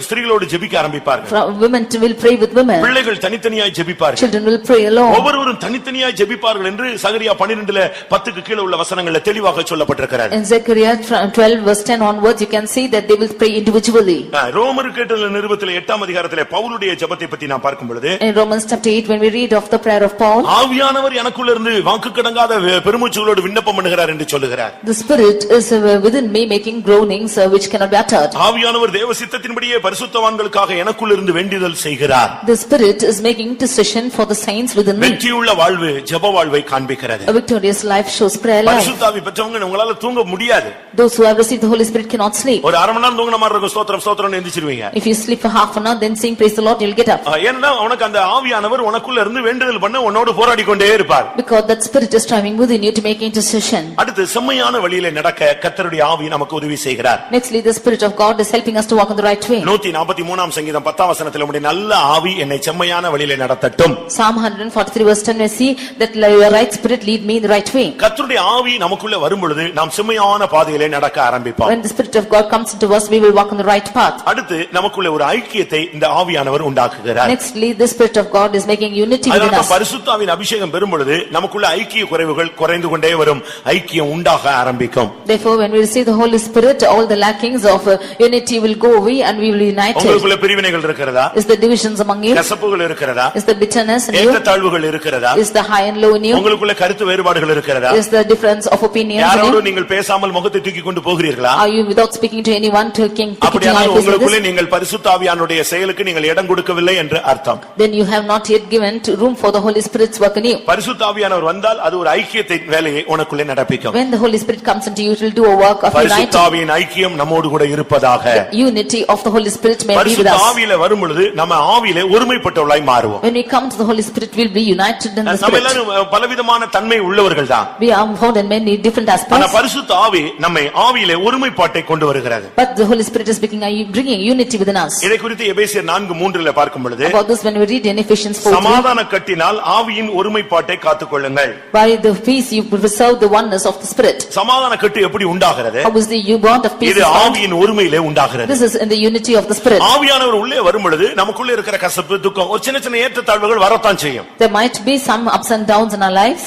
ஸ்திரீகளோடு ஜெபிக்க ஆரம்பிப்பார்கள். Women will pray with women. பிள்ளைகள் தனித்தனியாய் ஜெபிப்பார்கள். Children will pray alone. ஒவ்வொருவரும் தனித்தனியாய் ஜெபிப்பார்கள் என்று சகரியா 12:10 10க்கு கீழ உள்ள வசனங்கள்ல தெளிவாக சொல்லப்பட்டிருக்கிறது. In Zechariah 12 verse 10 onwards you can see that they will pray individually. ரோமருக்கு எழுதின நிருபத்திலே 8ஆம் அதிகாரத்திலே பவுலுடைய ஜெபத்தை பத்தி நான் பார்க்கும் பொழுது, in Romans chapter 8 when we read of the prayer of Paul, ஆவியானவர் எனக்குள்ள இருந்து வாக்குக்கடங்காத பெருமூச்சுகளோடு விண்ணப்பம் பண்ணுகிறார் என்று சொல்லுகிறார். The Spirit is within me making groanings which cannot be uttered. ஆவியானவர் தேவ சித்தத்தின்படியே பரிசுத்தவான்களுக்காக எனக்குள்ள இருந்து வேண்டுதல் செய்கிறார். The Spirit is making intercession for the saints within me. வெற்றியுள்ள வாழ்வு ஜெப வாழ்வை காண்பிக்கிறது. A victorious life shows prayer life. பரிசுத்த ஆவி பெற்றவங்க உங்களால தூங்க முடியாது. Those who have received the Holy Spirit cannot sleep. ஒரு அரை மணி நேரம் தூங்குன மாதிரி இருக்கும், ஸ்தோத்திரம் ஸ்தோத்திரம்னு எந்திரிச்சிடுவீங்க. If you sleep for half an hour then sing praise the Lord, you'll get up. ஏன்னா உனக்கு அந்த ஆவியானவர் உனக்குள்ள இருந்து வேண்டுதல் பண்ண உன்னோடு போராடி கொண்டே இருப்பார். Because that Spirit is striving within you to make intercession. அடுத்து செம்மையான வழியிலே நடக்க கர்த்தருடைய ஆவி நமக்கு உதவி செய்கிறார். Nextly the Spirit of God is helping us to walk on the right way. 143ஆம் சங்கீதம் 10ஆம் வசனத்திலே உம்முடைய நல்ல ஆவி என்னை செம்மையான வழியிலே நடத்தட்டும். Psalm 143 verse 10 we see that your right spirit lead me in the right way. கர்த்தருடைய ஆவி நமக்குள்ள வரும் பொழுது நாம் செம்மையான பாதையிலே நடக்க ஆரம்பிப்போம். When the Spirit of God comes into us we will walk on the right path. அடுத்து நமக்குள்ள ஒரு ஐக்கியத்தை இந்த ஆவியானவர் உண்டாக்குகிறார். Nextly the Spirit of God is making unity within us. பரிசுத்த ஆவியின் அபிஷேகம் பெறும் பொழுது நமக்குள்ள ஐக்கிய குறைவுகள் குறைந்து கொண்டே வரும், ஐக்கியம் உண்டாக ஆரம்பிக்கும். Therefore when we receive the Holy Spirit all the lackings of unity will go away and we will unite. உங்களுக்குள்ள பிரிவினைகள் இருக்கிறதா? Is the divisions among you? கசப்புகள் இருக்கிறதா? Is the bitterness in you? ஏற்றத்தாழ்வுகள் இருக்கிறதா? Is the high and low in you? உங்களுக்குள்ள கருத்து வேறுபாடுகள் இருக்கிறதா? Is the difference of opinions in யாரோடு you? நீங்கள் பேசாமல் முகத்தை தூக்கி கொண்டு போகிறீர்களா? Are you without speaking to anyone taking அப்படியே உங்களுக்குள்ள நீங்கள் பரிசுத்த ஆவியானுடைய செயலுக்கு நீங்கள் இடம் கொடுக்கவில்லை என்று அர்த்தம். Then you have not yet given room for the Holy Spirit's work in you. பரிசுத்த ஆவியானவர் வந்தால் அது ஒரு ஐக்கியத்தின் வேலையை உனக்குள்ளே நடப்பிக்கும். When the Holy Spirit comes into you it will do a work of uniting. பரிசுத்த ஆவியின் ஐக்கியம் நம்மோடு கூட இருப்பதாக. Unity of the Holy Spirit may be with பரிசுத்த us. ஆவியிலே வரும் பொழுது நம்ம ஆவியிலே ஒருமைப்பட்டவர்களாய் மாறுவோம். When we come to the Holy Spirit we will be united in the நம்ம Spirit. எல்லாரும் பலவிதமான தன்மை உள்ளவர்கள் தான். We are found in many different ஆனா aspects. பரிசுத்த ஆவி நம்மை ஆவியிலே ஒருமைப்பாட்டை கொண்டு வருகிறது. But the Holy Spirit is bringing unity within us. இதை குறித்து எபேசியர் 4:3 பார்க்கும் பொழுது, About this when we read in Ephesians 4:3, சமாதான கட்டினால் ஆவியின் ஒருமைப்பாட்டை காத்துக்கொள்ளுங்கள். by the peace you preserve the oneness of the Spirit. சமாதான கட்டு எப்படி உண்டாகிறது? How is the bond of peace இது found? ஆவியின் ஒருமையிலே உண்டாகிறது. This is in the unity of the Spirit. ஆவியானவர் உள்ளே வரும் பொழுது நமக்குள்ள இருக்கிற கசப்பு துக்கம் ஒரு சின்ன சின்ன ஏற்றத்தாழ்வுகள் வரத்தான் செய்யும். There might be some ups and downs in our lives.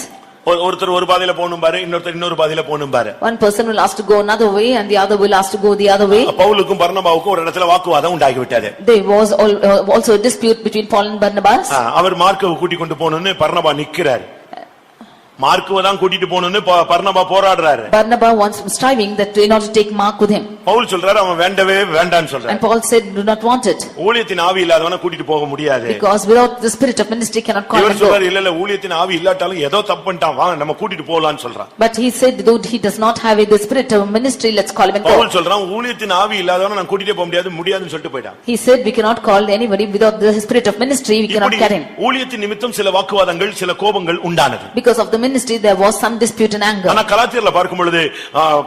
ஒருத்தர் ஒரு பாதையில போகணும் பாரு, இன்னொருத்தர் இன்னொரு பாதையில போகணும் பாரு. One person will ask to go another way and the other will ask to go the other way. பவுலுக்கும் பர்னபாவுக்கும் ஒரு இடத்துல வாக்குவாதம் உண்டாகிவிட்டது. There was also a dispute between Paul and Barnabas. அவர் மார்க்கவை கூட்டி கொண்டு போகணும்னு பர்னபா நிக்கிறார். மார்க்குவை தான் கூட்டிட்டு போகணும்னு பர்னபா போராடுறாரு. Barnabas wants striving that in order to take Mark with him. Pavul சொல்றாரு அவன் வேண்டவே வேண்டான்னு சொல்றாரு. And Paul said do not want it. ஊழியத்தின் ஆவி இல்லாதவனை கூட்டிட்டு போக முடியாது. Because without the spirit of ministry cannot call him. இவர் சொல்றாரு இல்ல ஊழியத்தின் ஆவி இல்லாட்டாலும் ஏதோ தப்பு பண்ணிட்டான் வா நம்ம கூட்டிட்டு போலாம்னு சொல்றான். But he said though he does not have the spirit of ministry let's call him and go. Pavul சொல்றான் ஊழியத்தின் ஆவி இல்லாதவனை நான் கூட்டிட்டு போக முடியாதுன்னு சொல்லிட்டு போய்ட்டான். He said we cannot call anybody without the spirit of ministry we cannot carry him. ஊழியத்தின் நிமித்தம் சில வாக்குவாதங்கள் சில கோபங்கள் உண்டானது. Because of the ministry there was some dispute and anger. ஆனா கலாத்தியர்ல பார்க்கும் பொழுது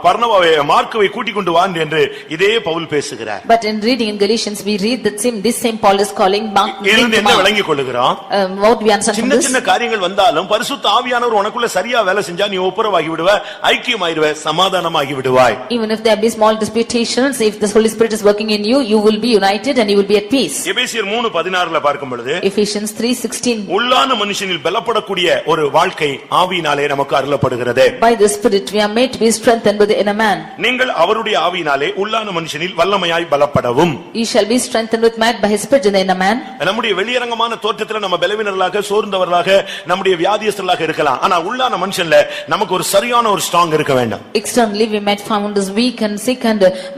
பர்னபாவை மார்க்குவை கூட்டி கொண்டு வா என்று இதே பவுல் பேசுகிறார். But in reading in Galatians we read that this same Paul is calling Mark. இருந்து என்ன விளங்கிக் கொள்கிறோம்? What we understand from சின்ன this? சின்ன காரியங்கள் வந்தாலும் பரிசுத்த ஆவியானவர் உனக்குள்ள சரியா வேலை செஞ்சா நீ ஒப்புரவாகி விடுவ, ஐக்கியமாயிருவ, சமாதானமாகி விடுவாய். Even if there be small disputations, if the Holy Spirit is working in you, you will be united and you will be at peace. எபேசியர் 3:16 பார்க்கும் பொழுது Ephesians 3:16 உள்ளான மனுஷனில் பலப்படக்கூடிய ஒரு வாழ்க்கை ஆவியினாலே நமக்கு அருளப்படுகிறது. By the Spirit we are made to be strengthened with the inner man. நீங்கள் அவருடைய ஆவியினாலே உள்ளான மனுஷனில் வல்லமையாய் பலப்படவும். He shall be strengthened with might by his Spirit in the inner man. நம்முடைய வெளியரங்கமான தோற்றத்துல நம்ம பலவீனர்களாக சோர்ந்தவர்களாக நம்முடைய வியாதியஸ்தர்களாக இருக்கலாம். ஆனா உள்ளான மனுஷன்ல நமக்கு ஒரு சரியான ஒரு ஸ்ட்ராங் இருக்க வேண்டும். Externally we might find us weak and sick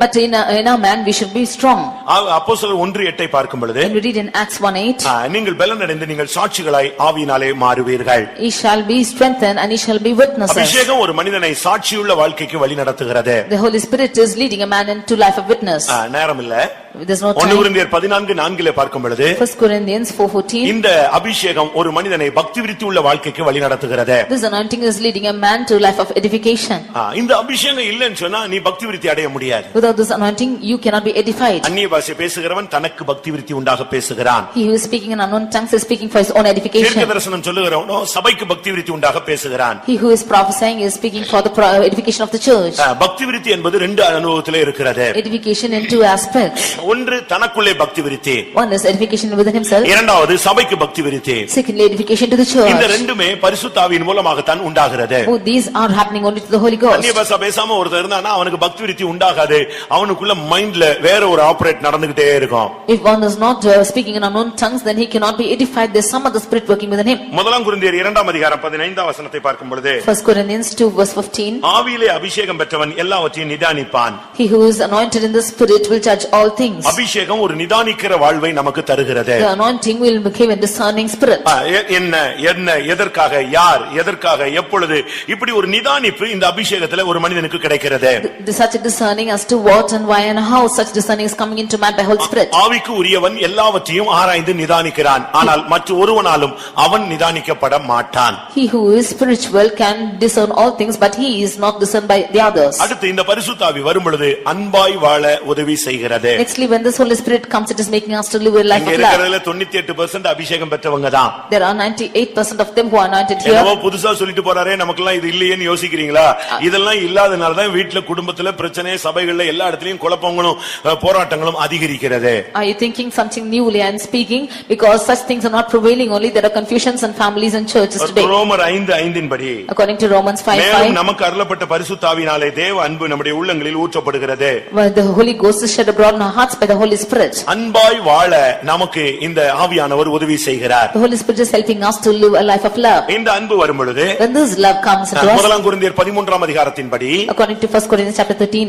but in our man we should be strong. அப்போஸ்தலர் 1:8 பார்க்கும் பொழுது When we read in Acts 1:8, நீங்கள் பலனடைந்து நீங்கள் சாட்சிகளாய் ஆவியினாலே மாறுவீர்கள். he shall be strengthened and he shall be witnesses. அபிஷேகம் ஒரு மனிதனை சாட்சியுள்ள வாழ்க்கைக்கு வழி நடத்துகிறது. The Holy Spirit is leading a man into life of witness. நேரம் இல்ல. There's no 1 time. கொரிந்தியர் 14:4 பார்க்கும் பொழுது 1 Corinthians 4:14, இந்த அபிஷேகம் ஒரு மனிதனை பக்தி விருத்தி உள்ள வாழ்க்கைக்கு வழி நடத்துகிறது. this anointing is leading a man to life of edification. இந்த அபிஷேகம் இல்லைன்னு சொன்னா நீ பக்தி விருத்தி அடைய முடியாது. Without this anointing you cannot be edified. அந்நிய பாஷை பேசுகிறவன் தனக்கு பக்தி விருத்தி உண்டாக பேசுகிறான். He who is speaking in unknown tongues is speaking for his own edification. தீர்க்கதரிசனம் சொல்லுகிறவனோ சபைக்கு பக்தி விருத்தி உண்டாக பேசுகிறான். He who is prophesying is speaking for the edification of the church. பக்தி விருத்தி என்பது ரெண்டு அனுபவத்திலே இருக்கிறது. Edification in two aspects. ஒன்று தனக்குள்ளே பக்தி விருத்தி. One is edification within himself. இரண்டாவது சபைக்கு பக்தி விருத்தி. Secondly, edification to the church. இந்த ரெண்டுமே பரிசுத்த ஆவியின் மூலமாக தான் உண்டாகிறது. Both these are happening only to the Holy Ghost. அந்நிய பாஷை பேசாம ஒருத்தர் இருந்தானா அவனுக்கு பக்தி விருத்தி உண்டாகாது. அவனுக்குள்ள மைண்ட்ல வேற ஒரு ஆபரேட் நடந்துகிட்டே இருக்கும். If one is not speaking in unknown tongues, then he cannot be edified. There's some other spirit working within him. முதலாம் கொரிந்தியர் 2:15 வசனத்தை பார்க்கும் பொழுது 1 Corinthians 2:15, ஆவியிலே அபிஷேகம் பெற்றவன் எல்லாவற்றையும் நிதானிப்பான். he who is anointed in the Spirit will judge all things. அபிஷேகம் ஒரு நிதானிக்கிற வாழ்வை நமக்கு தருகிறது. The anointing will give a discerning spirit. என்ன என்ன எதற்காக யார் எதற்காக எப்பொழுது இப்படி ஒரு நிதானிப்பு இந்த அபிஷேகத்துல ஒரு மனிதனுக்கு கிடைக்கிறது. Such a discerning as to what and why and how, such discerning is coming into man by Holy Spirit. ஆவிக்கு உரியவன் எல்லாவற்றையும் ஆராய்ந்து நிதானிக்கிறான். ஆனால் மற்ற ஒருவனாலும் அவன் நிதானிக்கப்பட மாட்டான். He who is spiritual can discern all things, but he is not discerned by the others. அடுத்து இந்த பரிசுத்த ஆவி வரும் பொழுது அன்பாய் வாழ உதவி செய்கிறது. Nextly, when this Holy Spirit comes, it is making us to live a life இங்க of love. இருக்கிறதுல 98% அபிஷேகம் பெற்றவங்க தான். There are 98% of them who are anointed என்னவோ here. புதுசா சொல்லிட்டு போறாரே நமக்கெல்லாம் இது இல்லையேன்னு யோசிக்கிறீங்களா? இதெல்லாம் இல்லாதனால தான் வீட்ல குடும்பத்துல பிரச்சனை சபைகள்ல எல்லா இடத்துலயும் குழப்பங்களும் போராட்டங்களும் அதிகரிக்கிறது. Are you thinking something newly and speaking? Because such things are not prevailing, only there are confusions in families and churches today. ரோமர் 5:5 படி According to Romans 5:5, மேலும் நமக்கு அருளப்பட்ட பரிசுத்த ஆவியினாலே தேவ அன்பு நம்முடைய உள்ளங்களில் ஊற்றப்படுகிறது. where the Holy Ghost is shed abroad in our hearts by the Holy Spirit. அன்பாய் வாழ நமக்கு இந்த ஆவியானவர் உதவி செய்கிறார். The Holy Spirit is helping us to live a life of love. இந்த அன்பு வரும் பொழுது When this love comes into us, முதலாம் கொரிந்தியர் 13 படி according to 1 Corinthians chapter 13,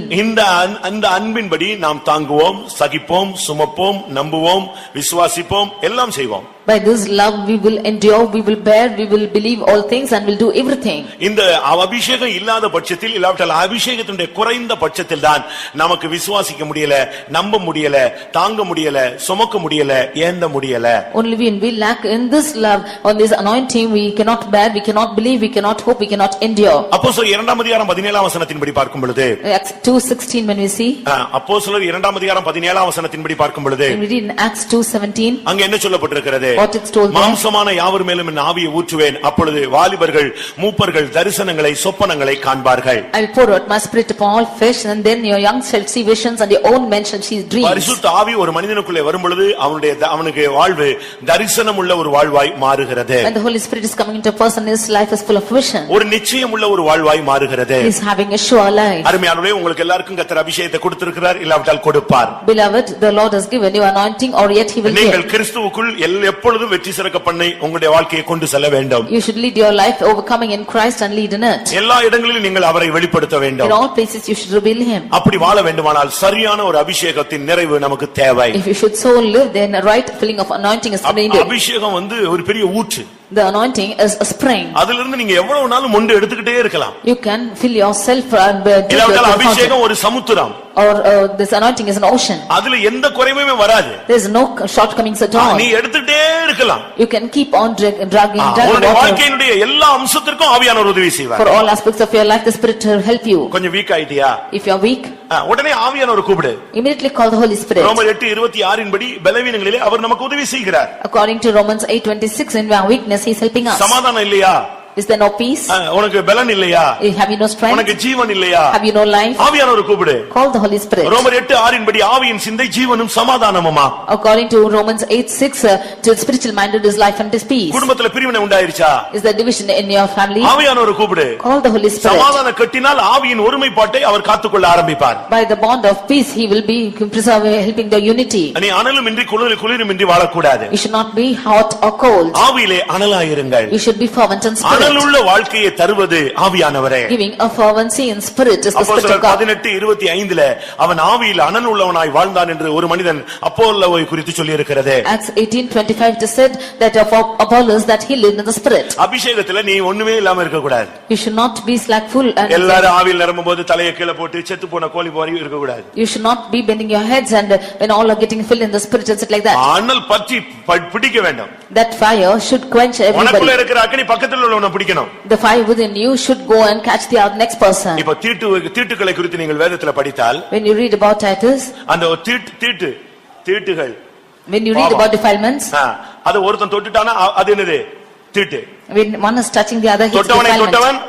இந்த அன்பின்படி நாம் தாங்குவோம், சகிப்போம், சுமப்போம், நம்புவோம், விசுவாசிப்போம், எல்லாம் செய்வோம். by this love we will endure, we will bear, we will believe all things and will do everything. இந்த அபிஷேகம் இல்லாத பட்சத்தில் இல்லாவிட்டால் அபிஷேகத்தினுடைய குறைந்த பட்சத்தில் தான் நமக்கு விசுவாசிக்க முடியல, நம்ப முடியல, தாங்க முடியல, சுமக்க முடியல, ஏந்த முடியல. Only when we lack in this love, on this anointing, we cannot bear, we cannot believe, we cannot hope, we cannot endure. அப்போஸ்தலர் 2:17 வசனத்தின்படி பார்க்கும் பொழுது Acts 2:16 when we see, அப்போஸ்தலர் 2:17 வசனத்தின்படி பார்க்கும் பொழுது when we read in Acts 2:17, அங்க என்ன சொல்லப்பட்டிருக்கிறது? what it's told there, மாம்சமான யாவர் மேலும் என் ஆவியை ஊற்றுவேன், அப்பொழுது வாலிபர்கள் மூப்பர்கள் தரிசனங்களை சொப்பனங்களை காண்பார்கள். I will pour out my spirit upon all flesh, and then your young shall see visions and your old men shall see dreams. பரிசுத்த ஆவி ஒரு மனிதனுக்குள்ளே வரும் பொழுது அவனுக்கு வாழ்வு தரிசனம் உள்ள ஒரு வாழ்வாய் மாறுகிறது. When the Holy Spirit is coming into a person, his life is full of vision. ஒரு நிச்சயம் உள்ள ஒரு வாழ்வாய் மாறுகிறது. He is having a sure life. அருமையானவர்களே, உங்களுக்கு எல்லாருக்கும் கர்த்தர் அபிஷேகத்தை கொடுத்திருக்கிறார், இல்லாவிட்டால் கொடுப்பார். Beloved, the Lord has given you anointing, or yet he will நீங்கள் give. கிறிஸ்துவுக்குள் எப்பொழுதும் வெற்றி சிறக்க பண்ணி உங்களுடைய வாழ்க்கையை கொண்டு செல்ல வேண்டும். You should lead your life overcoming in Christ and lead in it. எல்லா இடங்களிலும் நீங்கள் அவரை வெளிப்படுத்த In வேண்டும். all places you should reveal him. அப்படி வாழ வேண்டுமானால் சரியான ஒரு அபிஷேகத்தின் நிறைவு நமக்கு தேவை. If you should so live, then a right filling of anointing is needed. அபிஷேகம் ஒரு பெரிய ஊற்று. The anointing is a spring. அதிலிருந்து நீங்க எவ்வளவு நாளும் மொண்டு எடுத்துக்கிட்டே இருக்கலாம். You can fill yourself and இல்லாவிட்டால் அபிஷேகம் ஒரு சமுத்திரம். Or this anointing is an ocean. அதுல எந்த குறைவுமே வராது. There is no shortcomings at all. நீ எடுத்துட்டே இருக்கலாம். You can keep on dragging உங்களுடைய water. வாழ்க்கையினுடைய எல்லா அம்சத்திற்கும் ஆவியானவர் உதவி செய்வார். For all aspects of your life, the Spirit will help you. கொஞ்சம் week ஆயிட்டியா? If you are weak, உடனே ஆவியானவர் கூப்பிடு. immediately call the Holy Spirit. ரோமர் 8:26 படி பலவீனங்களிலே அவர் நமக்கு உதவி செய்கிறார். According to Romans 8:26, in our weakness he is helping us. சமாதானம் இல்லையா? Is there no peace? உனக்கு பலன் இல்லையா? Have you no strength? உனக்கு ஜீவன் இல்லையா? Have you no life? ஆவியானவரை கூப்பிடு. Call the Holy Spirit. ரோமர் 8:6 படி ஆவியின் சிந்தை ஜீவனும் சமாதானமுமா. According to Romans 8:6, to the spiritual minded is life and is peace. குடும்பத்துல பிரிவினை உண்டாயிருச்சா? Is there division in your family? ஆவியானவரை கூப்பிடு. Call the Holy Spirit. சமாதான கட்டினால் ஆவியின் ஒருமைப்பாட்டை அவர் காத்துக்கொள்ள ஆரம்பிப்பார். By the bond of peace, he will be preserving, helping the unity. நீ அனலுமின்றி குளிருமின்றி வாழக்கூடாது. You should not be hot or cold. ஆவியிலே அனலாயிருங்கள். You should be fervent in spirit. அனலுள்ள வாழ்க்கையை தருவது ஆவியானவரே. Giving a fervency in spirit is the Spirit of God. 18:25 அவன் ஆவியில் அனலுள்ளவனாய் வாழ்ந்தான் என்று ஒரு மனிதன் அப்போலோவை குறித்து சொல்லி இருக்கிறது. Acts 18:25 it is said that of Apollos that he lived in the spirit. அபிஷேகத்துல நீ ஒண்ணுமே இல்லாம இருக்க கூடாது. You should not be slackful and எல்லாரும் ஆவியில் நிரம்பும்போது தலையை கீழ போட்டு செத்து போன கோழி மாதிரி இருக்க கூடாது. you should not be bending your heads and when all are getting filled in the spirit and sit like that. அனல் பற்றி பிடிக்க வேண்டும். That fire should quench everybody. உனக்குள்ள இருக்கிற அக்கினி பக்கத்துல உள்ளவனை பிடிக்கணும். The fire within you should go and catch the next person. இப்ப தீட்டுகளை குறித்து நீங்கள் வேதத்துல படித்தால் When you read about Titus, அந்த தீட்டுகள் when you read about defilements, அது ஒருத்தன் தொட்டுட்டானா அது என்னது? தீட்டு. when one is touching the other, he is தொட்டவன் defilement.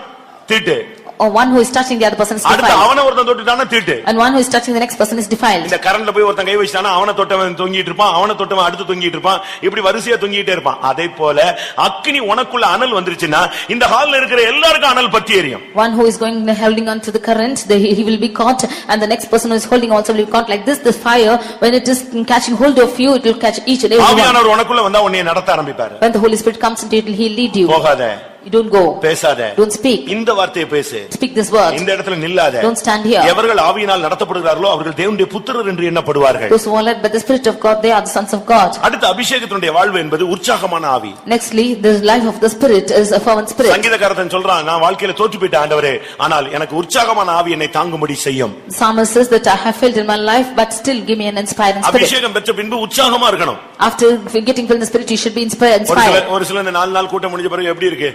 தீட்டு. Or one who is touching the other person is அடுத்து defiled. அவனை ஒருத்தன் தொட்டுட்டானா தீட்டு. And one who is touching the next person is defiled. இந்த கரண்ட்ல போய் ஒருத்தன் கை வச்சானா அவனை தொட்டவன் தொங்கிட்டு இருப்பான், அவனை தொட்டவன் அடுத்து தொங்கிட்டு இருப்பான், இப்படி வரிசையா தொங்கிட்டே இருப்பான். அதே போல அக்கினி உனக்குள்ள அனல் வந்துருச்சுன்னா இந்த ஹால்ல இருக்கிற எல்லாருக்கும் அனல் பத்தி எரியும். One who is going holding on to the current, he will be caught, and the next person who is holding also will be caught like this. The fire, when it is catching hold of you, it will catch each and every one. ஆவியானவர் உனக்குள்ள வந்தா உன்னை நடத்த ஆரம்பிப்பார். When the Holy Spirit comes into you, he will lead you. போகாத. You don't go. பேசாத. Don't speak. இந்த வார்த்தையை பேசு. Speak this word. இந்த இடத்துல நில்லாத. Don't stand here. எவர்கள் ஆவியினால் நடத்தப்படுகிறார்களோ அவர்கள் தேவனுடைய புத்திரர் என்று எண்ணப்படுவார்கள். Those who are led by the Spirit of God, they are the sons of God. அடுத்து அபிஷேகத்தினுடைய வாழ்வு என்பது உற்சாகமான ஆவி. Nextly, the life of the Spirit is a fervent spirit. சங்கீதக்காரன் சொல்றான், நான் வாழ்க்கையில தோற்று போயிட்டேன் ஆண்டவரே, ஆனால் எனக்கு உற்சாகமான ஆவி என்னை தாங்கும்படி செய்யும். The psalmist says that I have failed in my life, but still give me an inspiring spirit. அபிஷேகம் பெற்ற பின்பு உற்சாகமா இருக்கணும். After getting filled in the Spirit, you should be inspired. ஒரு சில இந்த 4 நாள் கூட்டம் முடிஞ்ச பிறகு எப்படி இருக்கு?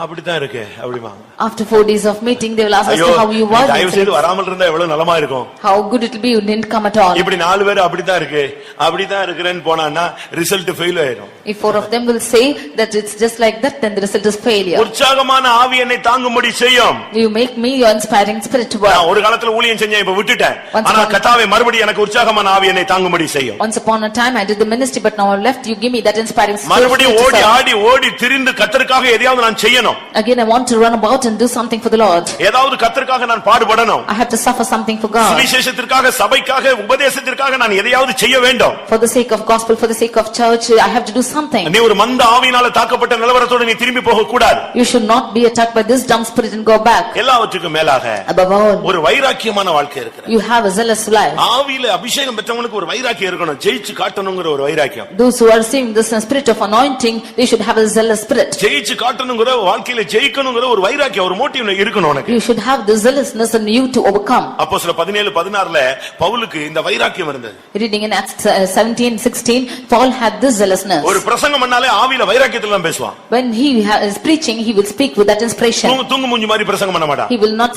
அப்படிதான் இருக்கு அப்படிமா. After 4 days of meeting, they will ask us how you were. தயவு செய்து வராமல் இருந்தா எவ்வளவு நலமா இருக்கும். How good it will be you didn't come at all. இப்படி 4 பேர் அப்படிதான் இருக்கு அப்படிதான் இருக்குறேன்னு போனான்னா ரிசல்ட் ஃபெயில் ஆயிடும். If 4 of them will say that it's just like that, then the result is failure. உற்சாகமான ஆவி என்னை தாங்கும்படி செய்யும். You make me your inspiring spirit to work. நான் ஒரு காலத்துல ஊழியம் செஞ்சேன், இப்ப விட்டுட்டேன். ஆனா கர்த்தாவே மறுபடியும் எனக்கு உற்சாகமான ஆவி என்னை தாங்கும்படி செய்யும். Once upon a time I did the ministry, but now I left. You give me that inspiring spirit. மறுபடியும் ஓடி திரிந்து கர்த்தருக்காக எதையாவது நான் செய்யணும். Again I want to run about and do something for the Lord. ஏதாவது கர்த்தருக்காக நான் பாடுபடணும். I have to suffer something for God. சுவிசேஷத்திற்காக, சபைக்காக, உபதேசத்திற்காக நான் எதையாவது செய்ய வேண்டும். For the sake of gospel, for the sake of church, I have to do something. நீ ஒரு மந்த ஆவியினால தாக்கப்பட்ட நிலவரத்தோட நீ திரும்பி போக கூடாது. You should not be attacked by this dumb spirit and go back. எல்லாவற்றுக்கும் மேலாக Above all, ஒரு வைராக்கியமான வாழ்க்கை இருக்கு. you have a zealous life. ஆவியில அபிஷேகம் பெற்றவங்களுக்கு ஒரு வைராக்கியம் இருக்கணும். ஜெயிச்சு காட்டணும்ங்கற ஒரு வைராக்கியம். Those who are receiving this spirit of anointing, they should have a zealous spirit. ஜெயிச்சு காட்டணும்ங்கற வாழ்க்கையில ஜெயிக்கணும்ங்கற ஒரு வைராக்கியம், ஒரு மோட்டிவ் இருக்கணும் உனக்கு. You should have the zealousness in you to overcome. அப்போஸ்தலர் 17:16ல பவுலுக்கு இந்த வைராக்கியம் இருந்தது. Reading in Acts 17:16, Paul had this zealousness. ஒரு பிரசங்கம் பண்ணாலே ஆவியில வைராக்கியத்துல தான் பேசுவான். When he is preaching, he will speak with that inspiration. தூங்கு மூஞ்சி மாதிரி பிரசங்கம் பண்ண மாட்டான். He will not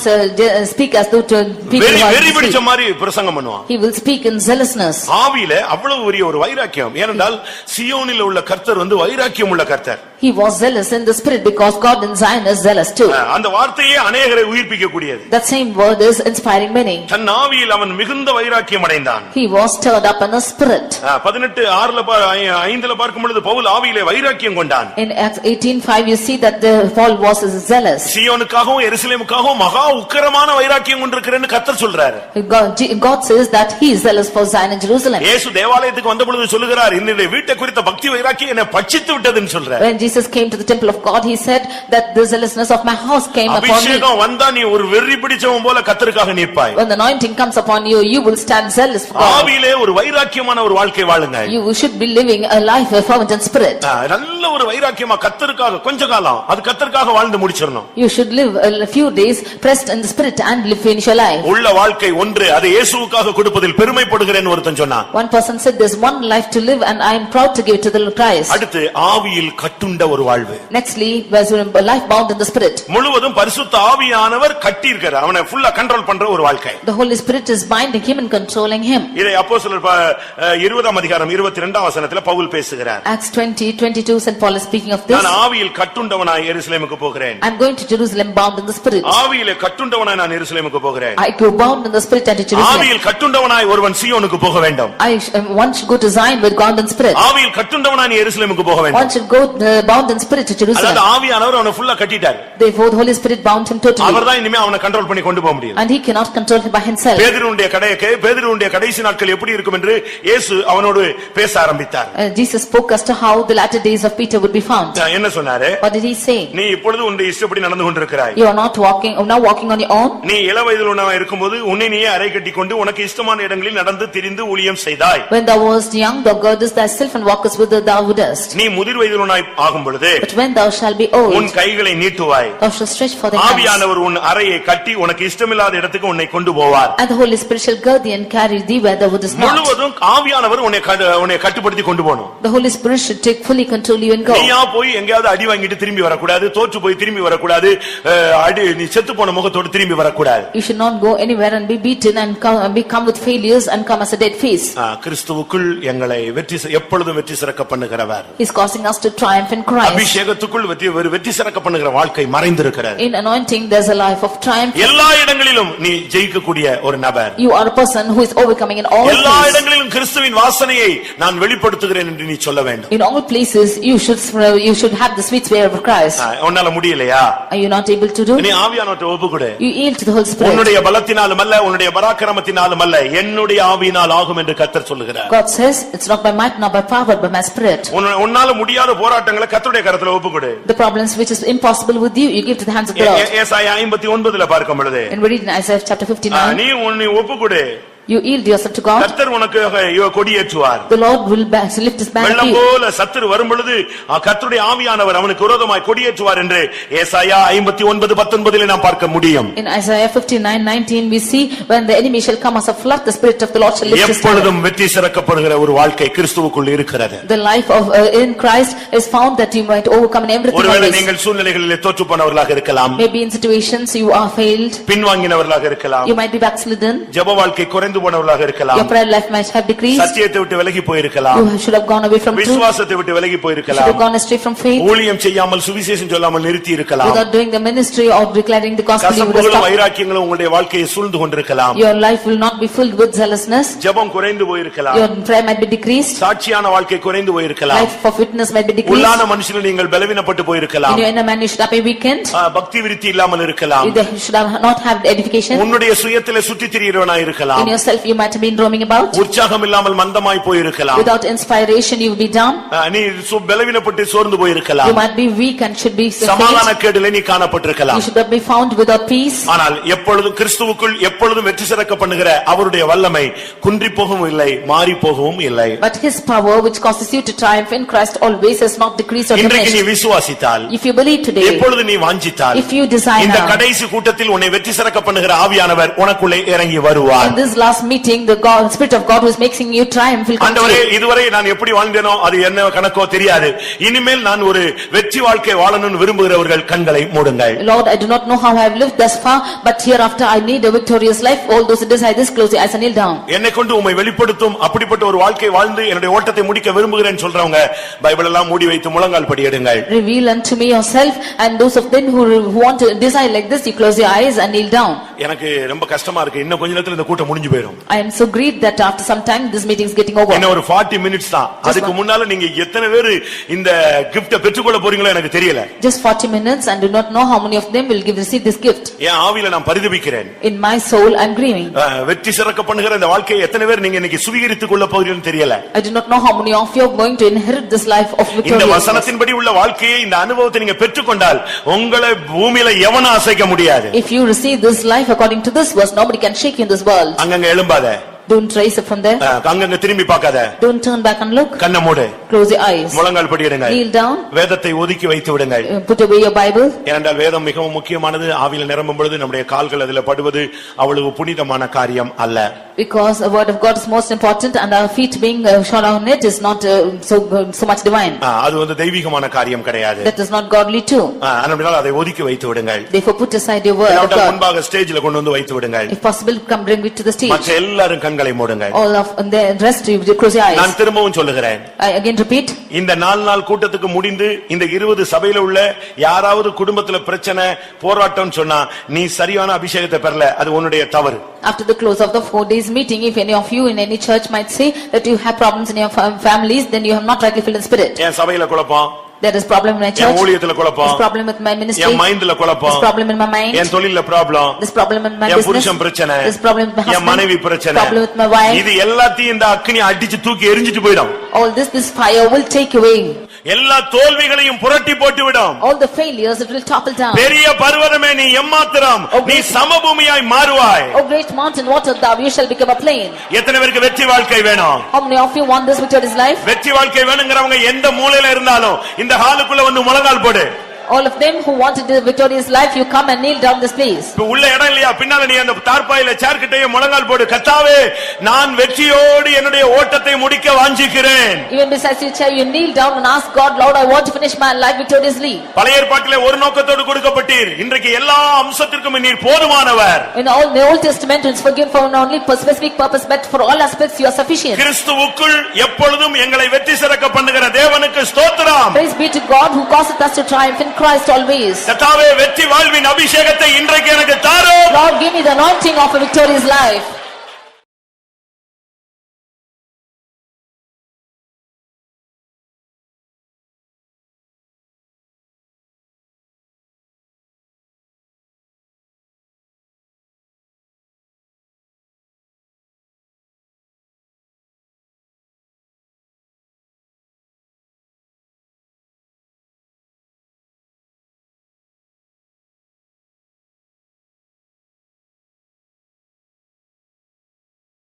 speak as though to people who are வெறி பிடிச்ச asleep. மாதிரி பிரசங்கம் பண்ணுவான். He will speak in zealousness. ஆவியில அவ்வளவு பெரிய ஒரு வைராக்கியம். ஏனென்றால் சியோனில் உள்ள கர்த்தர் வைராக்கியம் உள்ள கர்த்தர். He was zealous in the spirit because God in Zion is zealous too. அந்த வார்த்தையே அநேகரை உயிர்ப்பிக்க கூடியது. That same word is inspiring many. தன் ஆவியில் அவன் மிகுந்த வைராக்கியம் அடைந்தான். He was stirred up in the spirit. 18:6 பார்க்கும் பொழுது பவுல் ஆவியிலே வைராக்கியம் கொண்டான். In Acts 18:5 you see that the Paul was zealous. சியோனுக்காகவும் எருசலேமுக்காகவும் மகா உக்கிரமான வைராக்கியம் கொண்டிருக்கிறேன்னு கர்த்தர் சொல்றாரு. God says that he is zealous for Zion and Jerusalem. இயேசு தேவாலயத்துக்கு வந்த பொழுது சொல்லுகிறார், என்னுடைய வீட்டை குறித்த பக்தி வைராக்கியம் என்னை பட்சித்து விட்டதுன்னு சொல்றார். When Jesus came to the temple of God, he said that the zealousness of my house came upon me. அபிஷேகம் வந்தா நீ ஒரு வெறி பிடிச்சவன் போல கர்த்தருக்காக நிற்பாய். When the anointing comes upon you, you will stand zealous for God. ஆவியிலே ஒரு வைராக்கியமான ஒரு வாழ்க்கை வாழுங்க. You should be living a life of fervent in spirit. நல்ல ஒரு வைராக்கியமா கர்த்தருக்காக கொஞ்ச காலம் அது கர்த்தருக்காக வாழ்ந்து முடிச்சிரணும். You should live a few days pressed in the spirit and finish your life. உள்ள வாழ்க்கை ஒன்று, அது இயேசுவுக்காக கொடுப்பதில் பெருமைப்படுகிறேன் ஒருத்தன் சொன்னான். One person said there's one life to live and I am proud to give it to the Christ. அடுத்து ஆவியில் கட்டுண்ட ஒரு வாழ்வு. Nextly, was a life bound in the spirit. முழுவதும் பரிசுத்த ஆவியானவர் கட்டி இருக்காரு, அவனை ஃபுல்லா கண்ட்ரோல் பண்ற ஒரு வாழ்க்கை. The Holy Spirit is binding him and controlling him. இதை அப்போஸ்தலர் 20 அதிகாரம் 22 வசனத்துல பவுல் பேசுகிறார். Acts 20:22 St. Paul is speaking of this. நான் ஆவியில் கட்டுண்டவனாய் எருசலேமுக்கு போகிறேன். I'm going to Jerusalem bound in the spirit. ஆவியிலே கட்டுண்டவனாய் நான் எருசலேமுக்கு போகிறேன். I go bound in the spirit and to Jerusalem. ஆவியில் கட்டுண்டவனாய் ஒருவன் சீயோனுக்கு போக வேண்டும். One should go to Zion with God in spirit. ஆவியில் கட்டுண்டவனாய் நீ எருசலேமுக்கு போக வேண்டும். One should go bound in spirit to Jerusalem. அதாவது ஆவியானவர் அவனை ஃபுல்லா கட்டிட்டார். Therefore the Holy Spirit bound him totally. அவர்தான் இனிமே அவனை கண்ட்ரோல் பண்ணி கொண்டு போக முடியும். And he cannot control him by himself. பேதுருவுடைய கடைசி நாட்கள் எப்படி இருக்கும் என்று இயேசு அவனோடு பேச ஆரம்பித்தார். Jesus spoke as to how the latter days of Peter would be found. என்ன சொன்னாரு? What did he say? நீ இப்பொழுது உன்னுடைய இஷ்டப்படி நடந்து கொண்டிருக்கிறாய். You are not walking on your own. நீ இளவயதில் உள்ளவனாய் இருக்கும்போது உன்னை நீயே அறை கட்டிக்கொண்டு உனக்கு இஷ்டமான இடங்களில் நடந்து திரிந்து ஊழியம் செய்தாய். When thou wast young, thou girdest thyself and walkest whither thou wouldest. நீ முதிர் வயதிலுள்ளவனாய் ஆகும் பொழுது But when thou shalt be old, உன் கைகளை நீட்டுவாய். thou shalt stretch forth thy hands. ஆவியானவர் உன் அறையை கட்டி உனக்கு இஷ்டமில்லாத இடத்துக்கு உன்னை கொண்டு போவார். And the Holy Spirit shall gird thee and carry thee where thou wouldest not. முழுவதும் ஆவியானவர் உன்னை கட்டுப்படுத்தி கொண்டு போகணும். The Holy Spirit should take fully control you and go. நீயா போய் எங்கயாவது அடி வாங்கிட்டு திரும்பி வரக்கூடாது, தோற்று போய் திரும்பி வரக்கூடாது, நீ செத்து போன முகத்தோடு திரும்பி வரக்கூடாது. You should not go anywhere and be beaten and come with failures and come as a dead face. கிறிஸ்துவுக்குள் எங்களை எப்பொழுதும் வெற்றி சிறக்க பண்ணுகிறவர். He is causing us to triumph in Christ. அபிஷேகத்துக்குள் வெற்றி சிறக்க பண்ணுகிற வாழ்க்கை மறைந்திருக்கிறது. In anointing there's a life of triumph. எல்லா இடங்களிலும் நீ ஜெயிக்கக்கூடிய ஒரு நபர். You are a person who is overcoming in all எல்லா places. இடங்களிலும் கிறிஸ்துவின் வாசனையை நான் வெளிப்படுத்துகிறேன் என்று நீ சொல்ல வேண்டும். In all places you should have the sweet spirit of Christ. உன்னால முடியலையா? Are you not able to do? நீ ஆவியானவர்ட்ட ஒப்புக்கொடு. You yield to the Holy Spirit. உன்னுடைய பலத்தினாலும் அல்ல, உன்னுடைய பராக்கிரமத்தினாலும் அல்ல, என்னுடைய ஆவியினால் ஆகும் என்று கர்த்தர் சொல்லுகிறார். God says it's not by might nor by power but by my spirit. உன்னால முடியாத போராட்டங்களை கர்த்தருடைய கரத்துல ஒப்புக்கொடு. The problems which is impossible with you give to the hands of the Lord. ஏசாயா 59ல பார்க்கும் பொழுது, And we read in Isaiah chapter 59. நீ உன்னை ஒப்புக்கொடு. You yield yourself to God. கர்த்தர் உனக்கு கொடியேற்றுவார். The Lord will lift his banner. வெள்ளம் போல சத்துரு வரும் பொழுது கர்த்தருடைய ஆவியானவர் அவனுக்கு விரோதமாய் கொடியேற்றுவார் என்று ஏசாயா 59:19 நாம் பார்க்க முடியும். In Isaiah 59:19 we see when the enemy shall come as a flood, the spirit of the Lord shall lift his banner. எப்பொழுதும் வெற்றி சிறக்கப்படுகிற ஒரு வாழ்க்கை கிறிஸ்துவுக்குள் இருக்கிறது. The life of in Christ is found that you might overcome in everything. ஒருவேளை நீங்கள் சூழ்நிலைகளிலே தோற்று போனவர்களாக இருக்கலாம். Maybe in situations you are failed. பின்வாங்கினவர்களாக இருக்கலாம். You might be backslidden. ஜெப வாழ்க்கை குறைந்து போனவர்களாக இருக்கலாம். Your prayer life might have decreased. சத்தியத்தை விட்டு விலகி போயிருக்கலாம். You should have gone away from truth. விசுவாசத்தை விட்டு விலகி You should போயிருக்கலாம். have gone astray from faith. ஊழியம் செய்யாமல் சுவிசேஷம் சொல்லாமல் நிறுத்தி இருக்கலாம். Without doing the ministry or declaring the gospel, you would have கசப்புகளும் stopped. வைராக்கியங்களும் உங்களுடைய வாழ்க்கையை சூழ்ந்து கொண்டிருக்கலாம். Your life will not be filled with zealousness. ஜெபம் குறைந்து போயிருக்கலாம். Your prayer might be decreased. சாட்சியான வாழ்க்கை குறைந்து போயிருக்கலாம். Life of witness might be decreased. உள்ளான மனுஷனில் நீங்கள் பலவீனப்பட்டு போயிருக்கலாம். In your inner man you should have a weekend. பக்தி விருத்தி இல்லாமல் இருக்கலாம். You should have not have edification. உன்னுடைய சுயத்திலே சுத்தி திரிகிறவனாய் இருக்கலாம். In yourself you might have been roaming about. உற்சாகம் இல்லாமல் மந்தமாய் போயிருக்கலாம். Without inspiration you will be down. நீ பலவீனப்பட்டு சோர்ந்து போயிருக்கலாம். You might be weak and should be சமாதான கேடிலே நீ காணப்பட்டிருக்கலாம். You should be found without peace. ஆனால் எப்பொழுதும் கிறிஸ்துவுக்குள் எப்பொழுதும் வெற்றி சிறக்க பண்ணுகிற அவருடைய வல்லமை குன்றி போகவும் இல்லை, மாறி போகவும் இல்லை. But his power which causes you to triumph in Christ always has not decreased or இன்றைக்கு நீ diminished. விசுவாசித்தால், If you believe today, எப்பொழுது நீ வாஞ்சித்தால், if you desire இந்த now, கடைசி கூட்டத்தில் உன்னை வெற்றி சிறக்க பண்ணுகிற ஆவியானவர் உனக்குள்ளே இறங்கி வருவார். in this last meeting the Spirit of God who is making you triumph will come to ஆண்டவரே, you. இதுவரை நான் எப்படி வாழ்ந்தேனோ அது என்ன கணக்கோ தெரியாது. இனிமேல் நான் ஒரு வெற்றி வாழ்க்கை வாழணும்னு விரும்புகிறவர்கள் கண்களை மூடுங்கள். Lord, I do not know how I have lived thus far, but hereafter I need a victorious life. All those who desire this, close your eyes and kneel down. என்னை கொண்டு உம்மை வெளிப்படுத்தும் அப்படிப்பட்ட ஒரு வாழ்க்கை வாழ்ந்து என்னுடைய ஓட்டத்தை முடிக்க விரும்புகிறேன்னு சொல்றவங்க பைபிள் எல்லாம் மூடி வைத்து முழங்கால் படியிடுங்கள். Reveal unto me yourself, and those of them who want to desire like this, you close your eyes and kneel down. எனக்கு ரொம்ப கஷ்டமா இருக்கு. இன்னும் கொஞ்ச நேரத்துல இந்த கூட்டம் முடிஞ்சு போயிடும். I am so grieved that after some time this meeting is getting over. இன்னும் ஒரு 40 minutes தான். அதுக்கு முன்னால நீங்க எத்தனை பேர் இந்த gift-ஐ பெற்றுக்கொள்ள போறீங்களோ எனக்கு தெரியல. Just 40 minutes and do not know how many of them will receive this gift. என் ஆவியில நான் பரிதபிக்கிறேன். In my soul I am grieving. வெற்றி சிறக்க பண்ணுகிற இந்த வாழ்க்கையை எத்தனை பேர் நீங்க இன்னைக்கு சுவீகரித்துக் கொள்ள போறீங்கன்னு தெரியல. I do not know how many of you are going to inherit this life of இந்த victory. வசனத்தின்படி உள்ள வாழ்க்கையை, இந்த அனுபவத்தை நீங்க பெற்றுக்கொண்டால் உங்களை பூமியில எவனும் அசைக்க முடியாது. If you receive this life according to this verse, nobody can shake you in this world. அங்கங்க எழும்பாத. Don't raise up from there. அங்கங்க திரும்பி பார்க்காத. Don't turn back and look. கண்ணை மூடு. Close your eyes. முழங்கால் படியிடுங்க. Kneel down. வேதத்தை ஒதுக்கி வைத்து விடுங்கள். Put away your Bible. ஏனென்றால் வேதம் மிகவும் முக்கியமானது. ஆவியில் நிரம்பும் பொழுது நம்முடைய கால்கள் அதிலே படுவது அவ்வளவு புனிதமான காரியம் அல்ல. Because the word of God is most important and our feet being shod on it is not so much divine. அது தெய்வீகமான காரியம் கிடையாது. That is not godly too. அதனால அதை ஒதுக்கி வைத்து விடுங்கள். Therefore put aside your word of God. முன்பாக ஸ்டேஜ்ல கொண்டு வந்து வைத்து விடுங்கள். If possible come bring it to the stage. மற்ற எல்லாரும் கண்களை மூடுங்கள். All of the rest you close your eyes. நான் திரும்பவும் சொல்லுகிறேன். I again repeat. இந்த 4 நாள் கூட்டத்துக்கு முடிந்து இந்த 20 சபையில உள்ள யாராவது குடும்பத்துல பிரச்சனை போராட்டம் சொன்னா நீ சரியான அபிஷேகத்தை பெறல, அது உன்னுடைய தவறு. After the close of the 4 days meeting, if any of you in any church might say that you have problems in your families, then you have not rightly filled in spirit. என் சபையில குழப்பம், There is problem in my church. என் ஊழியத்துல குழப்பம், There is problem with my ministry. என் மைண்ட்ல குழப்பம், There is problem in my mind. என் தொழில்ல problem, There is problem in my N business. புருஷன் பிரச்சனை, There is problem with my N husband. மனைவி பிரச்சனை, Problem with my wife. இது எல்லாத்தையும் இந்த அக்கினி அடிச்சு தூக்கி எரிஞ்சிட்டு போயிடும். All this fire will take away. எல்லா தோல்விகளையும் புரட்டி போட்டு விடும். All the failures it will topple down. பெரிய பர்வதமே நீ எம்மாத்திரம், நீ சமபூமியாய் மாறுவாய். O great mountain, what art thou? You shall become a plain. எத்தனை பேருக்கு வெற்றி வாழ்க்கை வேணும்? How many of you want this victorious life? வெற்றி வாழ்க்கை வேணும்ங்கறவங்க எந்த மூலையில இருந்தாலும் இந்த ஹாலுக்குள்ள வந்து முழங்கால் போடு. All of them who wanted the victorious life, you come and kneel down this place. உள்ள இடம் இல்லையா? பின்னால நீ அந்த தார்பாயில சேர் கிட்டயே முழங்கால் போடு. கர்த்தாவே, நான் வெற்றியோடு என்னுடைய ஓட்டத்தை முடிக்க வாஞ்சிக்கிறேன். Even besides your chair, you kneel down and ask God, Lord, I want to finish my life victoriously. பழைய ஏற்பாட்டிலே ஒரு நோக்கத்தோடு கொடுக்கப்பட்டீர். இன்றைக்கு எல்லா அம்சத்திற்கும் நீர் போதுமானவர். In all the Old Testament, it's forgiven for not only for specific purpose, but for all aspects you are sufficient. கிறிஸ்துவுக்குள் எப்பொழுதும் எங்களை வெற்றி சிறக்க பண்ணுகிற தேவனுக்கு ஸ்தோத்திரம். Praise be to God who causeth us to triumph in Christ always. கர்த்தாவே, வெற்றி வாழ்வின் அபிஷேகத்தை இன்றைக்கு எனக்கு தாரும். Lord, give me the anointing of a victorious life.